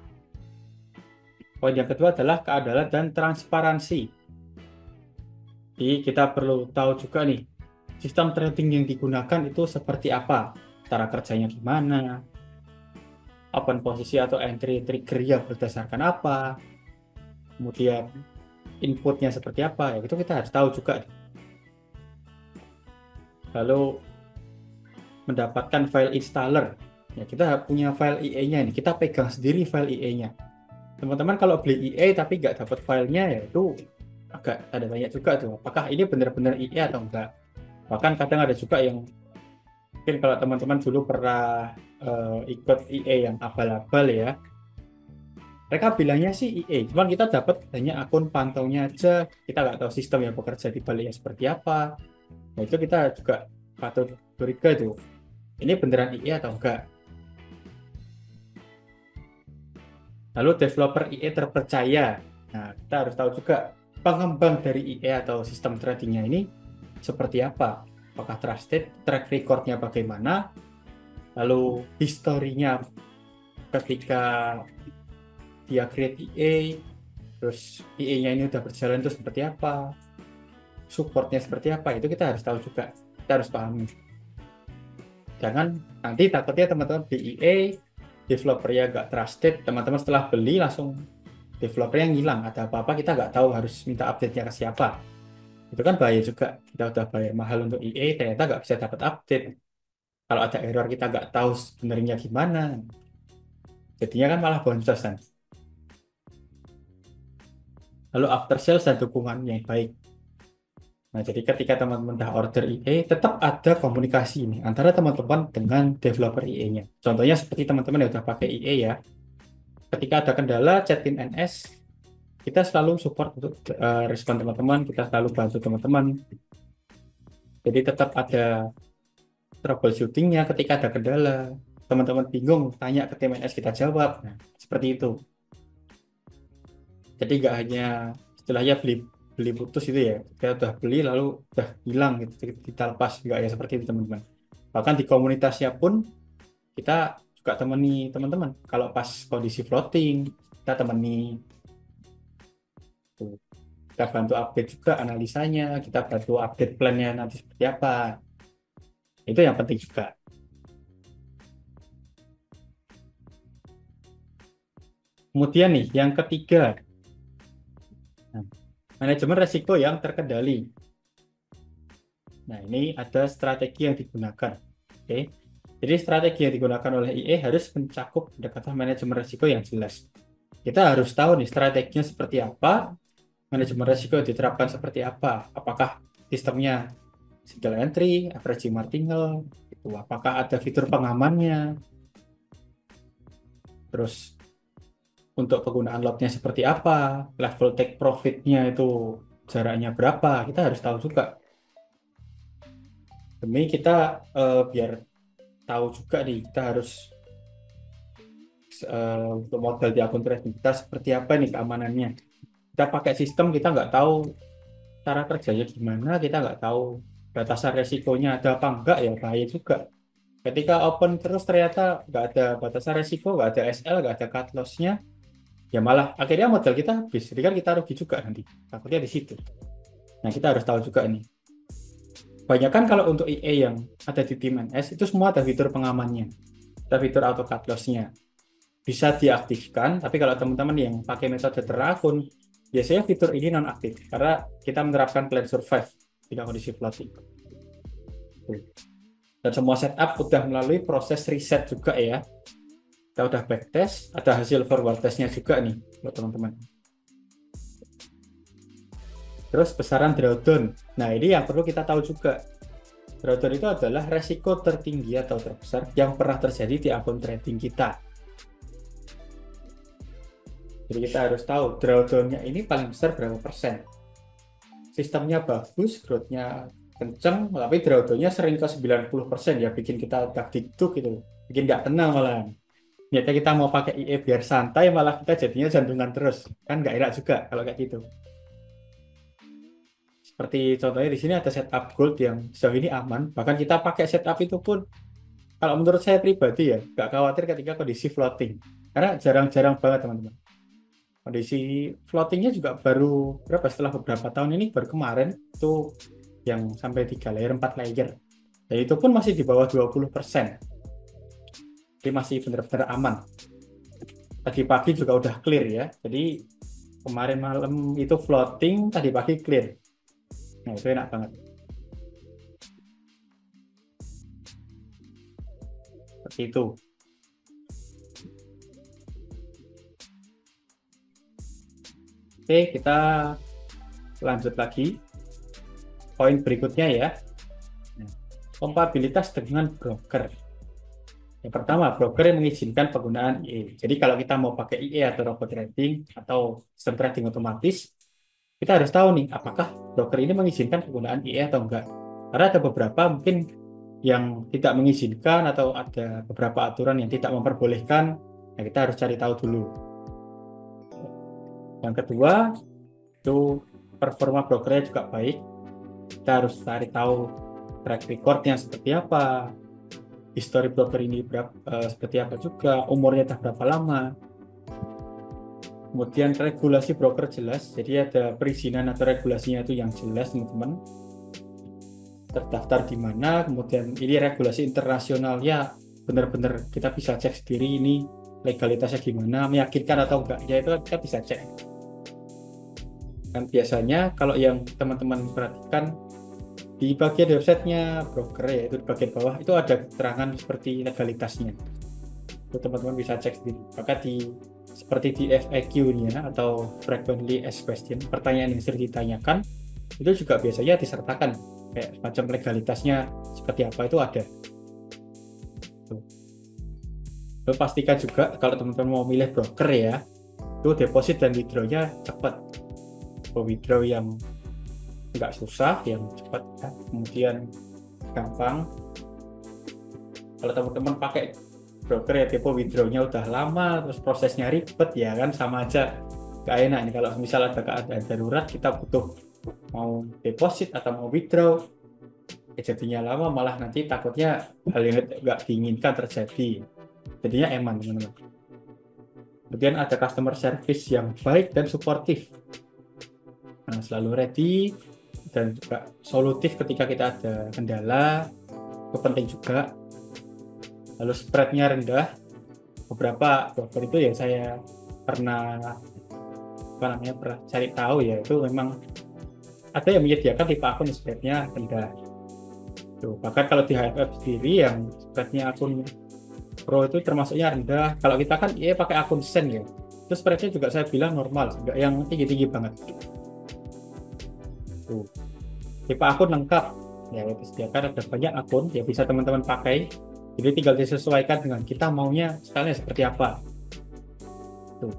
Poin yang kedua adalah keadilan dan transparansi. Jadi kita perlu tahu juga nih, sistem trading yang digunakan itu seperti apa, cara kerjanya gimana, open posisi atau entry trigger yang berdasarkan apa, kemudian inputnya seperti apa, ya itu kita harus tahu juga. Lalu mendapatkan file installer, ya kita punya file IE-nya ini, kita pegang sendiri file IE-nya. Teman-teman kalau beli IE tapi nggak dapat filenya, ya itu agak ada banyak juga tuh. Apakah ini benar-benar IE atau enggak? Bahkan kadang ada juga yang mungkin kalau teman-teman dulu pernah ikut IE yang abal-abal ya, mereka bilangnya sih IE, cuman kita dapat hanya akun pantaunya aja, kita nggak tahu sistem yang bekerja di baliknya seperti apa. Nah itu kita juga patut curiga tuh, ini beneran IE atau enggak. Lalu developer IE terpercaya, nah kita harus tahu juga pengembang dari IE atau sistem tradingnya ini seperti apa, apakah trusted, track recordnya bagaimana, lalu historinya ketika dia create EA, terus EA-nya ini udah berjalan itu seperti apa, supportnya seperti apa, itu kita harus tahu juga, kita harus pahami. Jangan nanti takutnya teman-teman beli EA, developernya nggak trusted, teman-teman setelah beli langsung developernya ngilang, ada apa-apa kita nggak tahu harus minta update-nya ke siapa. Itu kan bahaya juga, kita udah bayar mahal untuk EA, ternyata nggak bisa dapat update. Kalau ada error kita nggak tahu sebenarnya gimana, jadinya kan malah boncos kan. Lalu after sales dan dukungan yang baik. Nah, jadi ketika teman-teman dah order EA, tetap ada komunikasi ini antara teman-teman dengan developer EA-nya. Contohnya seperti teman-teman yang udah pakai EA ya, ketika ada kendala, chat tim NS, kita selalu support untuk respon teman-teman, kita selalu bantu teman-teman. Jadi tetap ada troubleshootingnya ketika ada kendala. Teman-teman bingung, tanya ke tim NS, kita jawab. Nah, seperti itu. Jadi nggak hanya istilahnya beli beli putus itu ya, kita udah beli lalu udah hilang gitu, kita lepas, nggak ya seperti itu teman-teman. Bahkan di komunitasnya pun kita juga temani teman-teman. Kalau pas kondisi floating, kita temani. Tuh. Kita bantu update juga analisanya, kita bantu update plannya nanti seperti apa. Itu yang penting juga. Kemudian nih, yang ketiga, nah, manajemen resiko yang terkendali. Nah, ini ada strategi yang digunakan. Oke. Jadi strategi yang digunakan oleh IE harus mencakup pendekatan manajemen resiko yang jelas. Kita harus tahu nih strateginya seperti apa, manajemen resiko yang diterapkan seperti apa. Apakah sistemnya single entry, averaging martingale, itu apakah ada fitur pengamannya, terus untuk penggunaan lotnya seperti apa, level take profitnya itu jaraknya berapa, kita harus tahu juga. Demi kita biar tahu juga nih, kita harus untuk modal di akun trading kita seperti apa nih keamanannya. Kita pakai sistem, kita nggak tahu cara kerjanya gimana, kita nggak tahu batasan resikonya ada apa enggak, ya bahaya juga. Ketika open terus ternyata nggak ada batasan resiko, nggak ada SL, nggak ada cut loss-nya, ya malah akhirnya modal kita habis. Jadi kan kita rugi juga nanti. Takutnya di situ. Nah, kita harus tahu juga nih. Banyak kan kalau untuk IE yang ada di tim NS, itu semua ada fitur pengamannya. Ada fitur auto cut loss-nya. Bisa diaktifkan, tapi kalau teman-teman yang pakai metode terakun, biasanya fitur ini non-aktif. Karena kita menerapkan plan survive jika kondisi floating. Dan semua setup udah melalui proses reset juga ya. Kita udah backtest, ada hasil forward testnya juga nih buat teman-teman. Terus besaran drawdown. Nah, ini yang perlu kita tahu juga. Drawdown itu adalah resiko tertinggi atau terbesar yang pernah terjadi di akun trading kita. Jadi kita harus tahu drawdown-nya ini paling besar berapa persen. Sistemnya bagus, growth-nya kenceng, tapi drawdown-nya sering ke 90% ya, bikin kita taktik-tuk gitu. Bikin nggak tenang malah. Niatnya kita mau pakai IE biar santai, malah kita jadinya jantungan terus. Kan nggak enak juga kalau kayak gitu. Seperti contohnya di sini ada setup gold yang sejauh ini aman. Bahkan kita pakai setup itu pun, kalau menurut saya pribadi ya, nggak khawatir ketika kondisi floating. Karena jarang-jarang banget teman-teman. Kondisi floatingnya juga baru berapa, setelah beberapa tahun ini, baru kemarin itu yang sampai 3 layer, 4 layer. Dan itu pun masih di bawah 20%. Jadi masih benar-benar aman. Tadi pagi juga udah clear ya. Jadi kemarin malam itu floating, tadi pagi clear. Nah, itu enak banget. Seperti itu. Oke, kita lanjut lagi. Poin berikutnya ya. Kompatibilitas dengan broker. Yang pertama, broker yang mengizinkan penggunaan IE. Jadi kalau kita mau pakai IE atau robot trading atau sistem trading otomatis, kita harus tahu nih, apakah broker ini mengizinkan penggunaan IE atau enggak. Karena ada beberapa mungkin yang tidak mengizinkan atau ada beberapa aturan yang tidak memperbolehkan. Nah, kita harus cari tahu dulu. Yang kedua, itu performa brokernya juga baik. Kita harus cari tahu track recordnya seperti apa, history broker ini seperti apa juga, umurnya berapa lama. Kemudian regulasi broker jelas, jadi ada perizinan atau regulasinya itu yang jelas teman-teman. Terdaftar di mana, kemudian ini regulasi internasionalnya benar-benar kita bisa cek sendiri ini legalitasnya gimana, meyakinkan atau enggak, ya itu kita bisa cek. Dan biasanya kalau yang teman-teman perhatikan di bagian websitenya broker ya, itu di bagian bawah itu ada keterangan seperti legalitasnya. Itu teman-teman bisa cek sendiri. Maka seperti di FAQ-nya atau frequently asked question, pertanyaan yang sering ditanyakan, itu juga biasanya disertakan kayak semacam legalitasnya seperti apa, itu ada. Lalu pastikan juga kalau teman-teman mau milih broker ya, itu deposit dan withdraw-nya cepat. Withdraw yang nggak susah, yang cepat ya. Kemudian gampang. Kalau teman-teman pakai broker ya tipe withdrawnya udah lama, terus prosesnya ribet ya kan, sama aja gak enak nih. Kalau misalnya ada keadaan darurat kita butuh mau deposit atau mau withdraw, jadinya lama, malah nanti takutnya hal yang nggak diinginkan terjadi. Jadinya eman teman-teman. Kemudian ada customer service yang baik dan suportif. Nah, selalu ready dan juga solutif ketika kita ada kendala, itu penting juga. Lalu spreadnya rendah. Beberapa broker itu ya saya pernah pernah cari tahu ya, itu memang ada yang menyediakan tipe akun spreadnya rendah. Tuh, bahkan kalau di HFF sendiri yang spreadnya akun Pro itu termasuknya rendah. Kalau kita kan pakai akun Sen ya, itu spreadnya juga saya bilang normal, nggak yang tinggi-tinggi banget. Tuh, tipe akun lengkap ya, disediakan ada banyak akun ya, bisa teman-teman pakai. Jadi tinggal disesuaikan dengan kita maunya stylenya seperti apa. Tuh.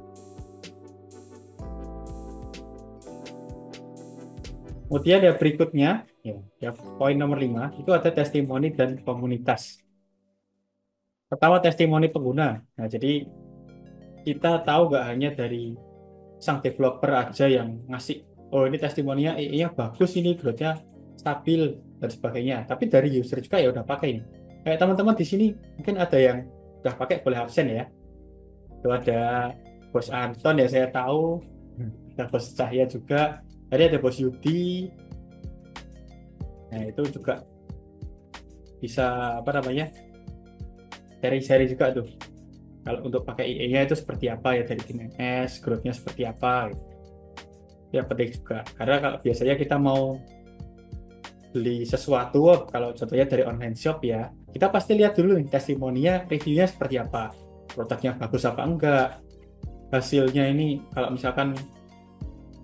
Kemudian ya berikutnya ya poin nomor 5 itu ada testimoni dan komunitas. Pertama, testimoni pengguna. Nah, jadi kita tahu nggak hanya dari sang developer aja yang ngasih, oh ini testimoninya iya bagus, ini growth-nya stabil dan sebagainya. Tapi dari user juga ya udah pakai ini. Kayak teman-teman di sini mungkin ada yang udah pakai, boleh absen ya. Itu ada Bos Anton ya, saya tahu. Ada Bos Cahya juga. Tadi ada Bos Yudi. Nah, itu juga bisa sharing-sharing juga tuh. Kalau untuk pakai IE-nya itu seperti apa ya, dari tim MS, growth-nya seperti apa gitu. Ya penting juga. Karena kalau biasanya kita mau beli sesuatu, kalau contohnya dari online shop ya, kita pasti lihat dulu nih testimoninya, reviewnya seperti apa. Produknya bagus apa enggak. Hasilnya ini kalau misalkan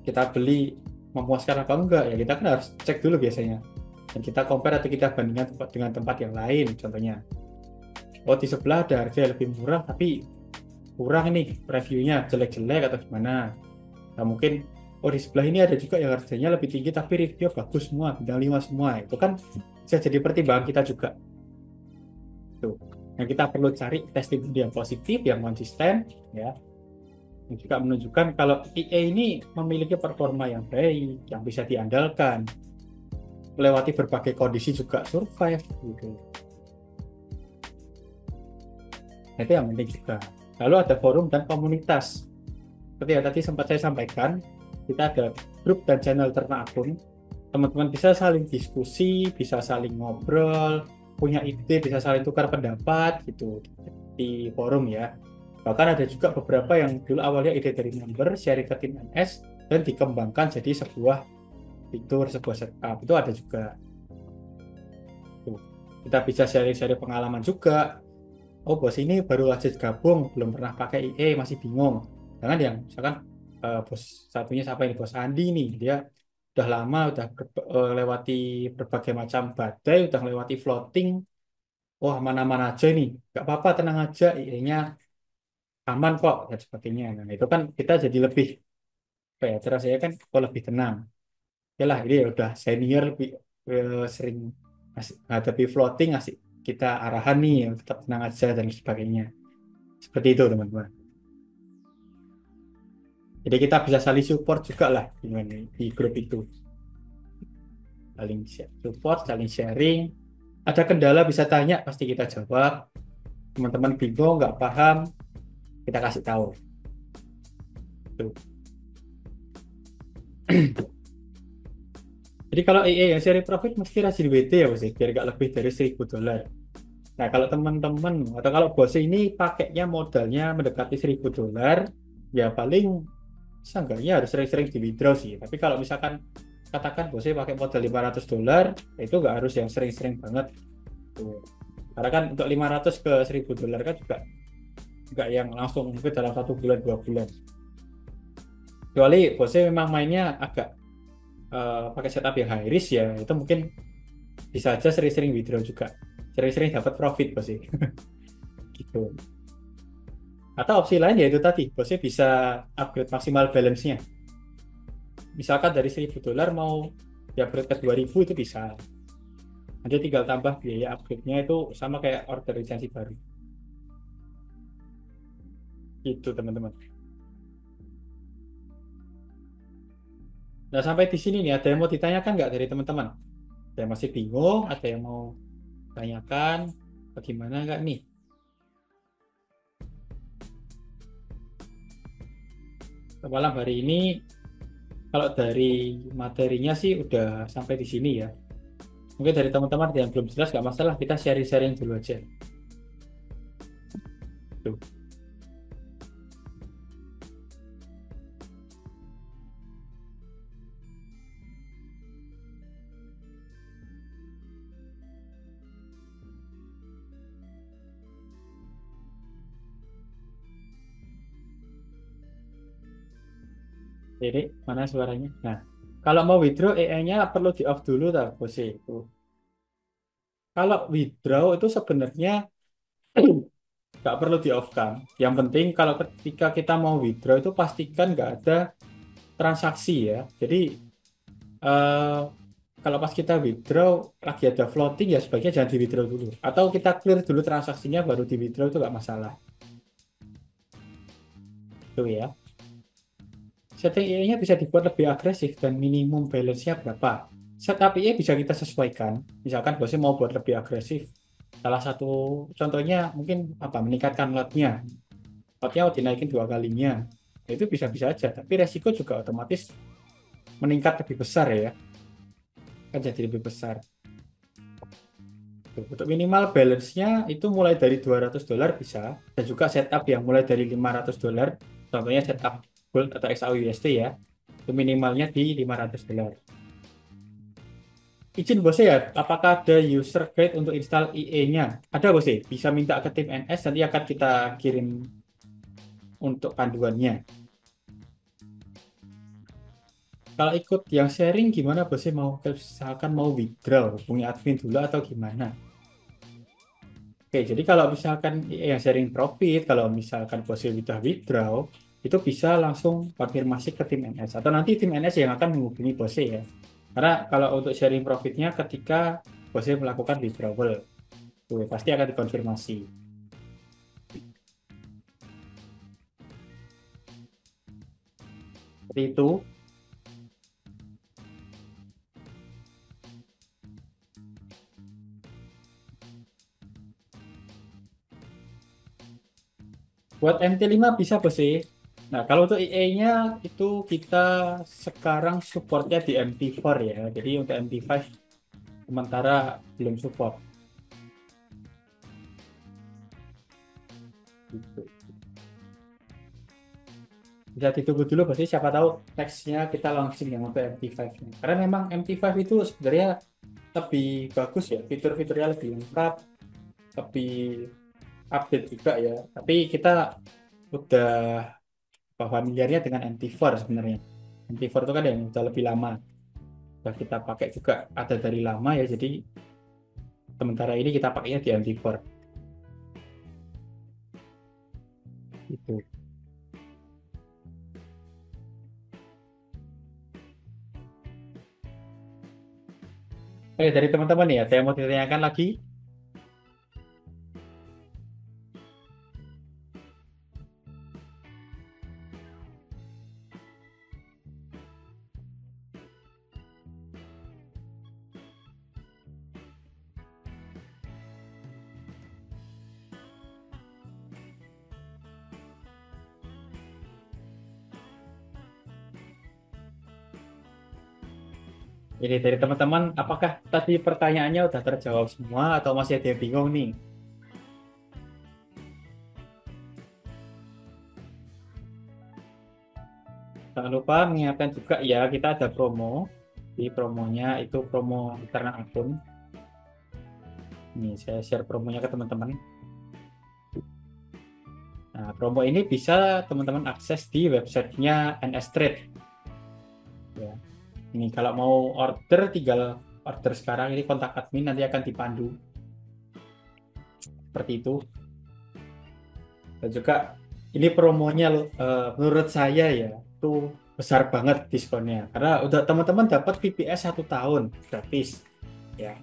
kita beli memuaskan apa enggak, ya kita kan harus cek dulu biasanya. Dan kita compare atau kita bandingkan dengan tempat yang lain contohnya. Oh, di sebelah ada harga yang lebih murah tapi kurang ini reviewnya, jelek-jelek atau gimana. Nah, mungkin di sebelah ini ada juga yang harganya lebih tinggi tapi review bagus semua, bintang 5 semua. Itu kan bisa jadi pertimbangan kita juga. Tuh. Nah, kita perlu cari testimoni yang positif, yang konsisten ya. Yang juga menunjukkan kalau IE ini memiliki performa yang baik, yang bisa diandalkan. Melewati berbagai kondisi juga survive gitu. Itu yang penting juga. Lalu ada forum dan komunitas. Seperti yang tadi sempat saya sampaikan, kita ada grup dan channel ternak akun. Teman-teman bisa saling diskusi, bisa saling ngobrol, punya ide, bisa saling tukar pendapat gitu di forum ya. Bahkan ada juga beberapa yang dulu awalnya ide dari member, sharing ke tim MS, dan dikembangkan jadi sebuah fitur, sebuah setup. Itu ada juga. Tuh. Kita bisa sharing-sharing pengalaman juga. Oh, bos ini baru aja gabung, belum pernah pakai IE, masih bingung. Jangan yang misalkan bos satunya siapa ini, bos Andi nih, dia udah lama, udah lewati berbagai macam badai, udah lewati floating, wah mana-mana aja nih, nggak apa-apa, tenang aja, IE-nya aman kok, dan sebagainya. Nah, itu kan kita jadi lebih, cara saya kan lebih tenang. Yalah, ini ya udah senior, lebih sering ngadepi floating, ngasih kita arahan nih, tetap tenang aja dan sebagainya. Seperti itu teman-teman. Jadi kita bisa saling support juga lah di grup itu. Saling support, saling sharing. Ada kendala bisa tanya, pasti kita jawab. Teman-teman bingung, nggak paham, kita kasih tahu. Tuh. Jadi kalau EE yang share profit mesti rajin WD ya bos, biar nggak lebih dari $1.000. Nah, kalau teman-teman atau kalau bos ini pakainya modalnya mendekati $1.000, ya paling seenggaknya harus sering-sering di withdraw sih. Tapi kalau misalkan katakan bosnya pakai modal $500, itu nggak harus yang sering-sering banget. Tuh. Karena kan untuk 500 ke $1.000 kan juga nggak yang langsung mungkin dalam 1 bulan 2 bulan. Kecuali bosnya memang mainnya agak pakai setup yang high risk ya, itu mungkin bisa aja sering-sering withdraw juga, sering-sering dapat profit bosnya. Gitu. Atau opsi lain yaitu tadi bosnya bisa upgrade maksimal balance-nya. Misalkan dari $1.000 mau di upgrade ke 2.000 itu bisa. Nanti tinggal tambah biaya upgrade-nya itu sama kayak order lisensi baru. Gitu teman-teman. Nah sampai di sini nih ada yang mau ditanyakan nggak dari teman-teman? Ada yang masih bingung? Ada yang mau tanyakan? Bagaimana nggak nih? Malam hari ini kalau dari materinya sih udah sampai di sini ya. Mungkin dari teman-teman ada yang belum jelas nggak masalah, kita sharing-sharing dulu aja. Tuh. Jadi mana suaranya? Nah, kalau mau withdraw AI-nya perlu di off dulu tak, Bose? Tuh. Kalau withdraw itu sebenarnya nggak perlu di off kan. Yang penting kalau ketika kita mau withdraw itu pastikan nggak ada transaksi ya. Jadi eh, kalau pas kita withdraw lagi ada floating ya sebaiknya jangan di withdraw dulu. Atau kita clear dulu transaksinya baru di withdraw itu nggak masalah. Tuh ya. Setting AI-nya bisa dibuat lebih agresif dan minimum balance-nya berapa. Setup AI bisa kita sesuaikan. Misalkan bosnya mau buat lebih agresif. Salah satu contohnya mungkin apa meningkatkan lot-nya. Lot-nya mau dinaikin 2 kalinya. Ya, itu bisa-bisa aja. Tapi resiko juga otomatis meningkat lebih besar ya. Kan jadi lebih besar. Tuh, untuk minimal balance-nya itu mulai dari $200 bisa. Dan juga setup yang mulai dari $500. Contohnya setup Gold atau XAUUSD ya. Itu minimalnya di $500. Izin bos ya, apakah ada user guide untuk install IE-nya? Ada bos ya, bisa minta ke tim NS, nanti akan kita kirim untuk panduannya. Kalau ikut yang sharing gimana bos ya, mau misalkan mau withdraw, hubungi admin dulu atau gimana? Oke, jadi kalau misalkan yang sharing profit, kalau misalkan bos ya udah withdraw, itu bisa langsung konfirmasi ke tim NS. Atau nanti tim NS yang akan menghubungi bos ya. Karena kalau untuk sharing profitnya ketika bos melakukan withdrawal, tuh, pasti akan dikonfirmasi. Seperti itu. Buat MT5 bisa bos sih. Nah, kalau untuk IE-nya itu kita sekarang supportnya di MT4 ya. Jadi untuk MT5 sementara belum support. Gitu. Bisa ditunggu dulu bos sih, siapa tahu nextnya kita launching yang untuk MT5-nya. Karena memang MT5 itu sebenarnya lebih bagus ya, fitur-fiturnya lebih lengkap, lebih update juga ya. Tapi kita udah familiarnya dengan MT4 sebenarnya. MT4 itu kan yang udah lebih lama. Udah kita pakai juga ada dari lama ya, jadi sementara ini kita pakainya di MT4 itu. Oke, dari teman-teman ya, saya mau ditanyakan lagi. Jadi dari teman-teman, apakah tadi pertanyaannya udah terjawab semua atau masih ada yang bingung nih? Jangan lupa mengingatkan juga ya, kita ada promo. Di promonya itu promo karena akun. Nih, saya share promonya ke teman-teman. Nah, promo ini bisa teman-teman akses di websitenya NS Trade. Ya. Ini kalau mau order tinggal order sekarang, ini kontak admin nanti akan dipandu seperti itu. Dan juga ini promonya menurut saya ya itu besar banget diskonnya karena udah teman-teman dapat VPS 1 tahun gratis ya.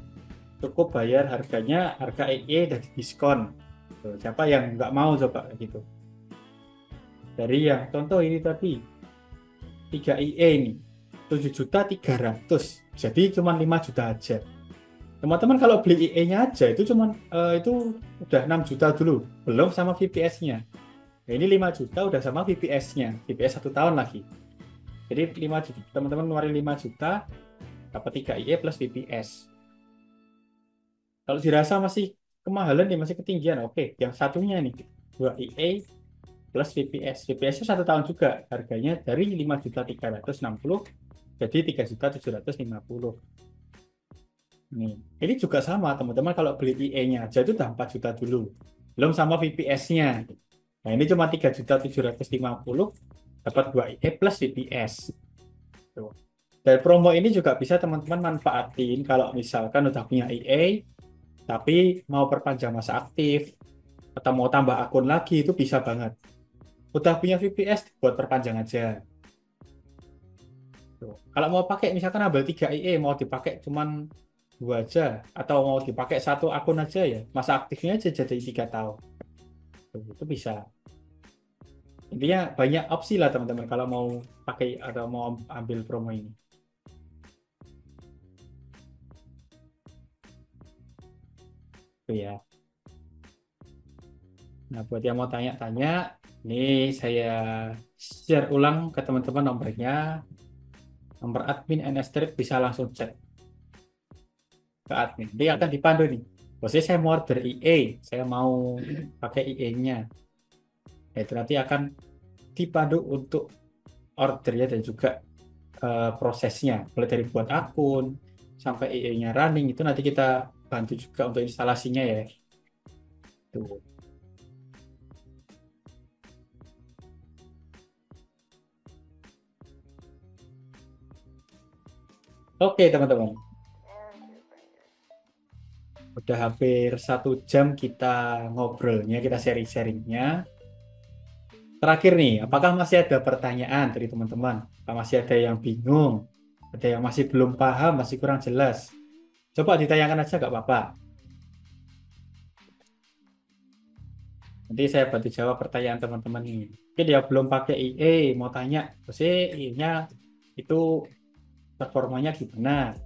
cukup bayar harganya, harga IE dan diskon. Tuh, siapa yang nggak mau coba kayak gitu? Dari yang contoh ini tadi 3 IE ini 7.300.000, jadi cuma 5 juta aja. Teman-teman kalau beli IE-nya aja itu cuma itu udah 6 juta dulu, belum sama VPS-nya. Nah, ini 5 juta udah sama VPS-nya, VPS 1 tahun lagi. Jadi 5 juta, teman-teman ngeluarin 5 juta dapat 3 IE plus VPS. Kalau dirasa masih kemahalan nih, masih ketinggian, oke. Yang satunya nih, 2 EA plus VPS. VPS-nya 1 tahun juga, harganya dari 5.360.000 jadi 3.750.000. Nih, ini juga sama teman-teman, kalau beli IE-nya aja itu udah 4 juta dulu. Belum sama VPS-nya. Nah, ini cuma 3.750 dapat 2 IE plus VPS. Tuh. Dan promo ini juga bisa teman-teman manfaatin kalau misalkan udah punya EA tapi mau perpanjang masa aktif atau mau tambah akun lagi, itu bisa banget. Udah punya VPS buat perpanjang aja. Tuh. Kalau mau pakai misalkan ambil 3 IE mau dipakai cuman 2 aja atau mau dipakai 1 akun aja, ya masa aktifnya aja jadi 3 tahun. Tuh, itu bisa. Intinya banyak opsi lah teman-teman kalau mau pakai atau mau ambil promo ini. Tuh ya. Nah, buat yang mau tanya-tanya, ini saya share ulang ke teman-teman nomornya. Nomor admin NS Trade, bisa langsung chat ke admin. Dia akan dipandu nih. Maksudnya saya mau order IE, saya mau pakai IE-nya. Nah, itu nanti akan dipandu untuk ordernya dan juga prosesnya. Mulai dari buat akun sampai IE-nya running, itu nanti kita bantu juga untuk instalasinya ya. Tuh. Oke teman-teman, udah hampir 1 jam kita ngobrolnya, kita sharing-sharingnya. Terakhir nih, apakah masih ada pertanyaan dari teman-teman? Apakah masih ada yang bingung? Ada yang masih belum paham, masih kurang jelas? Coba ditanyakan aja, nggak apa-apa. Nanti saya bantu jawab pertanyaan teman-teman ini. Mungkin dia belum pakai IE, mau tanya, terus IE-nya itu performanya gimana?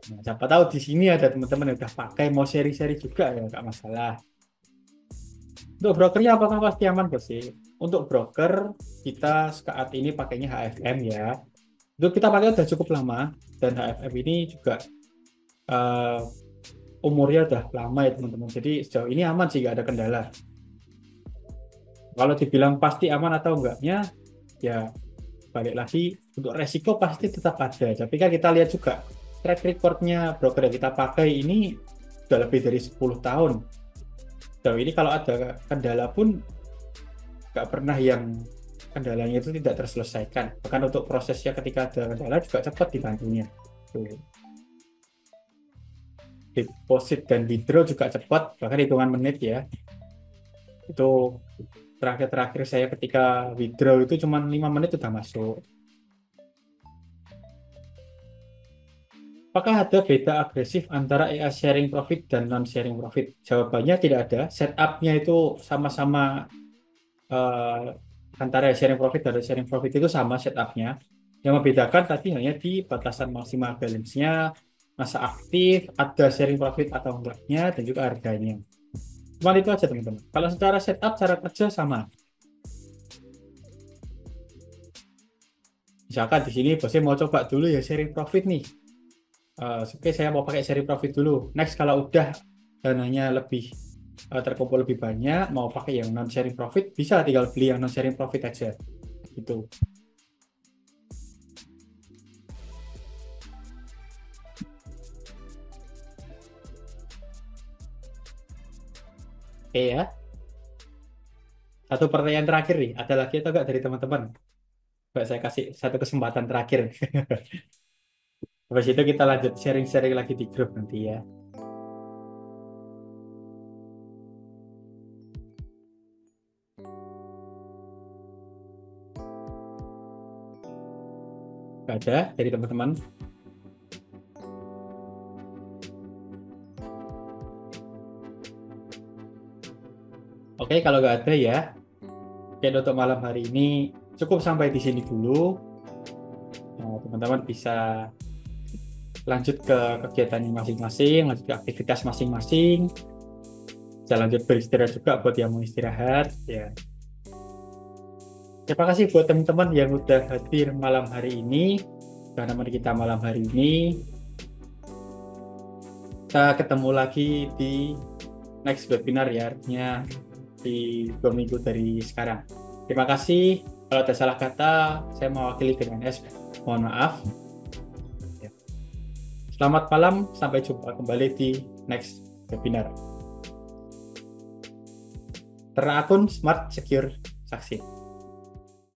Nah, siapa tahu di sini ada teman-teman yang udah pakai, mau seri-seri juga ya, nggak masalah. Untuk brokernya apakah pasti aman, Bos? Untuk broker, kita saat ini pakainya HFM ya. Itu kita pakai udah cukup lama, dan HFM ini juga eh, umurnya udah lama ya teman-teman. Jadi sejauh ini aman sih, nggak ada kendala. Kalau dibilang pasti aman atau enggaknya, ya balik lagi, untuk resiko pasti tetap ada. Tapi kan kita lihat juga track recordnya broker yang kita pakai ini sudah lebih dari 10 tahun. Sejauh ini kalau ada kendala pun nggak pernah yang kendalanya itu tidak terselesaikan. Bahkan untuk prosesnya ketika ada kendala juga cepat dibantunya. Tuh. Deposit dan withdraw juga cepat, bahkan hitungan menit ya. Itu terakhir-terakhir saya ketika withdraw itu cuma 5 menit sudah masuk. Apakah ada beda agresif antara EA sharing profit dan non sharing profit? Jawabannya tidak ada. Setupnya itu sama-sama, eh, antara sharing profit dan sharing profit itu sama setupnya. Yang membedakan tadi hanya di batasan maksimal balance-nya, masa aktif, ada sharing profit atau enggaknya, dan juga harganya. Cuma itu aja teman-teman. Kalau secara setup, cara kerja sama. Misalkan di sini bosnya mau coba dulu ya sharing profit nih. Oke, saya mau pakai sharing profit dulu. Next, kalau udah dananya lebih terkumpul lebih banyak, mau pakai yang non sharing profit, bisa tinggal beli yang non sharing profit aja. Gitu. Oke ya. Satu pertanyaan terakhir nih. Ada lagi atau enggak dari teman-teman? Coba saya kasih satu kesempatan terakhir. Habis itu kita lanjut sharing-sharing lagi di grup nanti ya. Nggak ada dari teman-teman. Oke, kalau nggak ada ya, oke, untuk malam hari ini cukup sampai di sini dulu. Nah, teman-teman bisa lanjut ke kegiatan masing-masing, lanjut ke aktivitas masing-masing. Bisa lanjut beristirahat juga buat yang mau istirahat. Ya, terima kasih buat teman-teman yang udah hadir malam hari ini. Karena kita malam hari ini, kita ketemu lagi di next webinar ya, artinya di 2 minggu dari sekarang. Terima kasih. Kalau ada salah kata, saya mewakili dengan S. Mohon maaf. Ya. Selamat malam, sampai jumpa kembali di next webinar. Terakun Smart Secure Saksi.